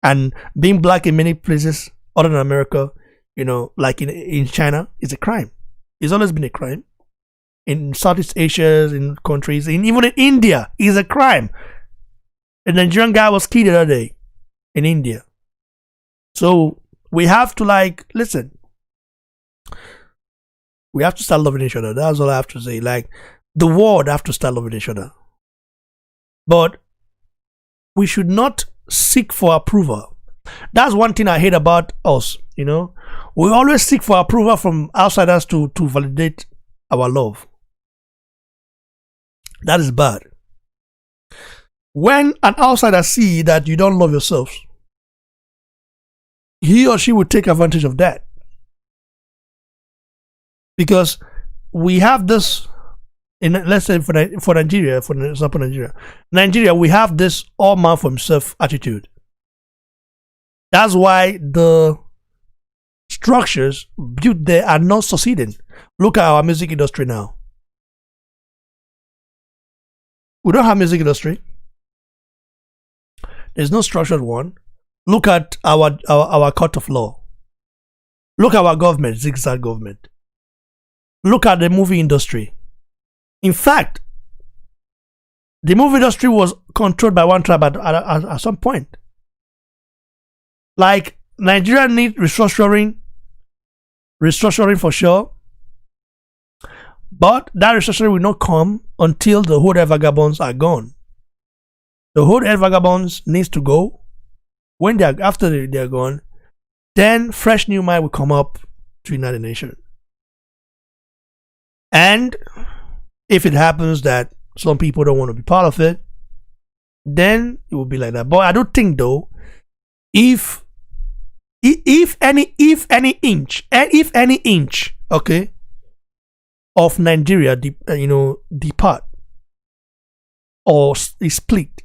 and being black in many places other than America, you know, like in China, is a crime. It's always been a crime. In Southeast Asia, in countries, even in India, is a crime. A Nigerian guy was killed the other day in India. So we have to listen. We have to start loving each other. That's all I have to say. Like, the world have to start loving each other. But we should not seek for approval. That's one thing I hate about us, you know. We always seek for approval from outsiders to validate our love. That is bad. When an outsider see that you don't love yourself, he or she will take advantage of that. Because we have this, let's say for Nigeria, for example, Nigeria, we have this all man for himself attitude. That's why the structures built there are not succeeding. Look at our music industry now. We don't have music industry. There's no structured one. Look at our court of law. Look at our government, zigzag government. Look at the movie industry. In fact, the movie industry was controlled by one tribe at some point. Like, Nigeria needs restructuring for sure. But that restructuring will not come until the whole vagabonds are gone. The whole vagabonds needs to go. When after they're gone, then fresh new mind will come up to unite the nation. And if it happens that some people don't want to be part of it, then it will be like that. But I don't think, though, if any inch, okay, of Nigeria, depart or is split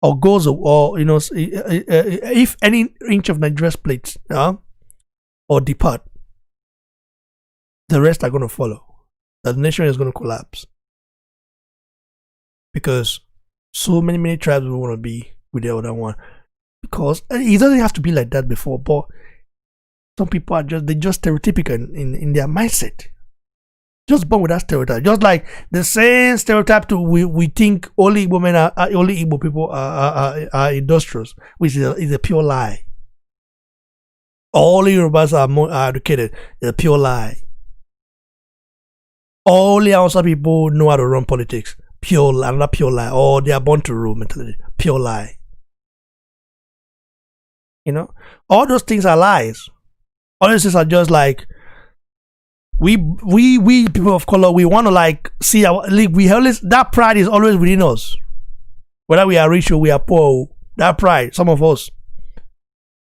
or goes, or if any inch of Nigeria splits, or depart, the rest are going to follow. The nation is going to collapse because so many tribes will want to be with the other one. Because it doesn't have to be like that before, but some people are just stereotypical in their mindset. Just born with that stereotype. Just like the same stereotype we think only women only Igbo people are industrious, which is a pure lie. All Yorubas are more educated. It's a pure lie. Only Hausa people know how to run politics. another pure lie, or they are born to rule mentality, pure lie. You know, all those things are lies. All those things are just like we people of color. We want to like see our we always, that pride is always within us. Whether we are rich or we are poor, that pride. Some of us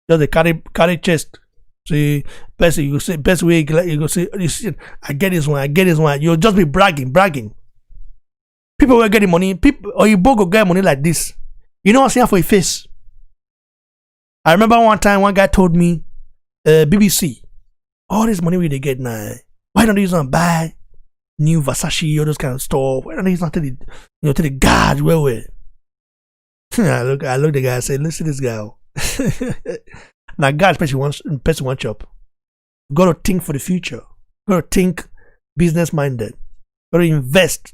just they carry chest. See, best you say, best way you go say, you see, I get this one. You'll just be bragging. People will get the money. People or you both go get money like this. You know what's here for your face. I remember one time one guy told me, BBC, all this money we they get now. Why don't you just buy new Versace or those kind of stuff? Why don't you just tell the tell the guards where we? I look the guy and say, listen to this guy. Now God especially one job. You gotta think for the future. You gotta think business minded. You gotta invest.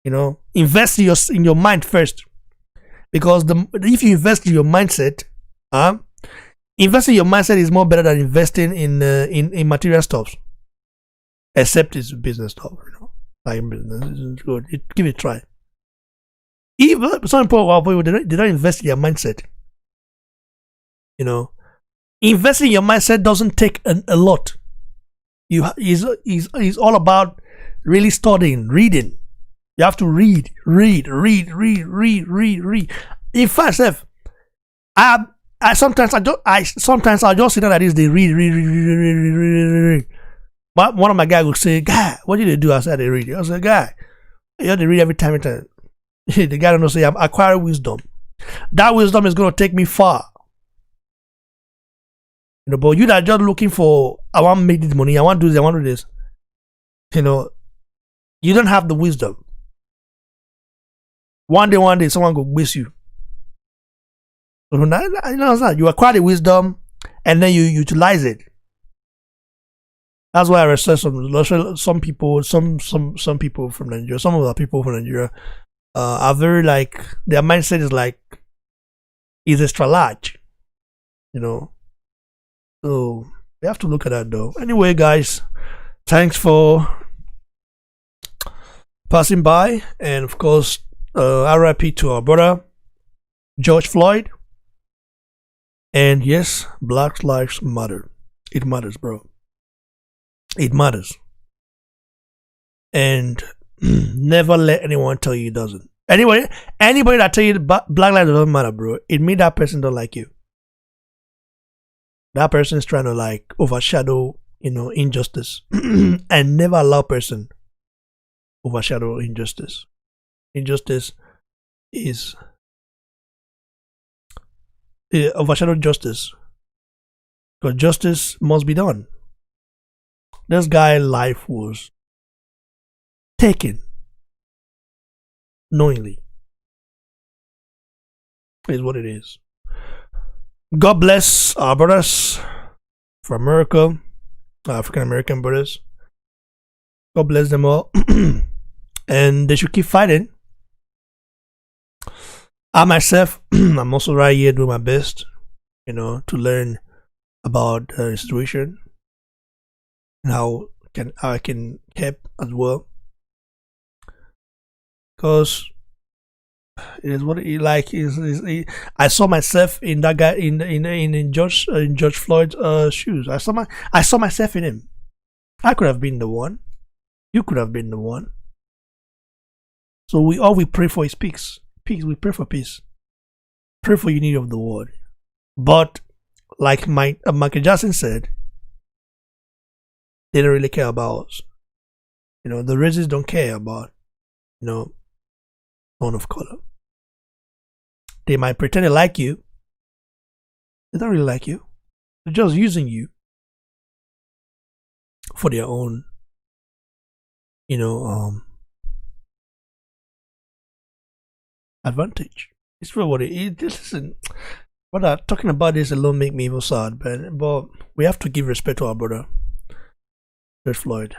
You know, invest in your mind first. Because if you invest in your mindset, investing in your mindset is more better than investing in material stuff. Except it's business stuff, you know. Like business is good. Give it a try. Even some people they don't invest in their mindset. You know, investing in your mindset doesn't take a lot. It's all about really studying, reading. You have to read. In fact, I sometimes I'll just sit down like this. They read. But one of my guys will say, "Guy, what did they do?" I said, "They read." I said, "Guy, you have to read every time." The guy don't know say, "I'm acquiring wisdom. That wisdom is going to take me far." You know, but you that just looking for, I want to make this money, I want to do this, I want to do this. You know, you don't have the wisdom. One day, someone will miss you. You acquire the wisdom and then you utilize it. That's why I respect some people from Nigeria. Some of the people from Nigeria are very like, their mindset is extra large. You know. So we have to look at that though. Anyway, guys, thanks for passing by, and of course, RIP to our brother George Floyd. And yes, Black Lives Matter. It matters, bro. It matters. And never let anyone tell you it doesn't. Anybody that tell you Black Lives doesn't matter, bro, it means that person don't like you. That person is trying to like overshadow, you know, injustice. And never allow person overshadow injustice. Injustice is overshadow justice. Because justice must be done. This guy's life was taken knowingly. Is what it is. God bless our brothers from America, African American brothers. God bless them all. And they should keep fighting. I myself, I'm also right here doing my best, you know, to learn about the situation and how I can help as well. Because it is what it like. I saw myself in that guy in George Floyd's shoes. I saw myself in him. I could have been the one. You could have been the one. So we pray for his peace. Peace. We pray for peace. Pray for unity of the world. But like Michael Jackson said, they don't really care about us. You know, the racists don't care about, you know, one of color. They might pretend they like you. They don't really like you. They're just using you for their own, you know, advantage. It's for what it is. This isn't. But talking about this alone make me even sad, but we have to give respect to our brother, George Floyd.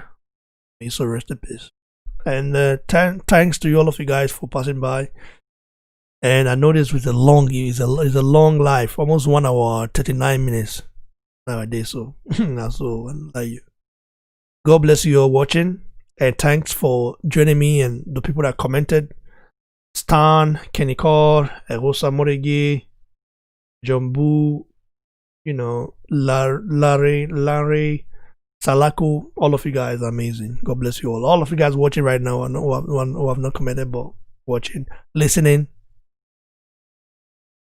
May so rest in peace. And thanks to all of you guys for passing by. And I know this was a long life, almost 1 hour 39 minutes nowadays. So so like, God bless you all watching, And thanks for joining me and the people that commented. Stan, Kenny Core, Rosa Moregi, Jumbu, Larry, Salaku, all of you guys are amazing. God bless you all. All of you guys watching right now, who have not commented, but watching, listening.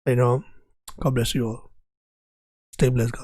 God bless you all. Stay blessed, guys.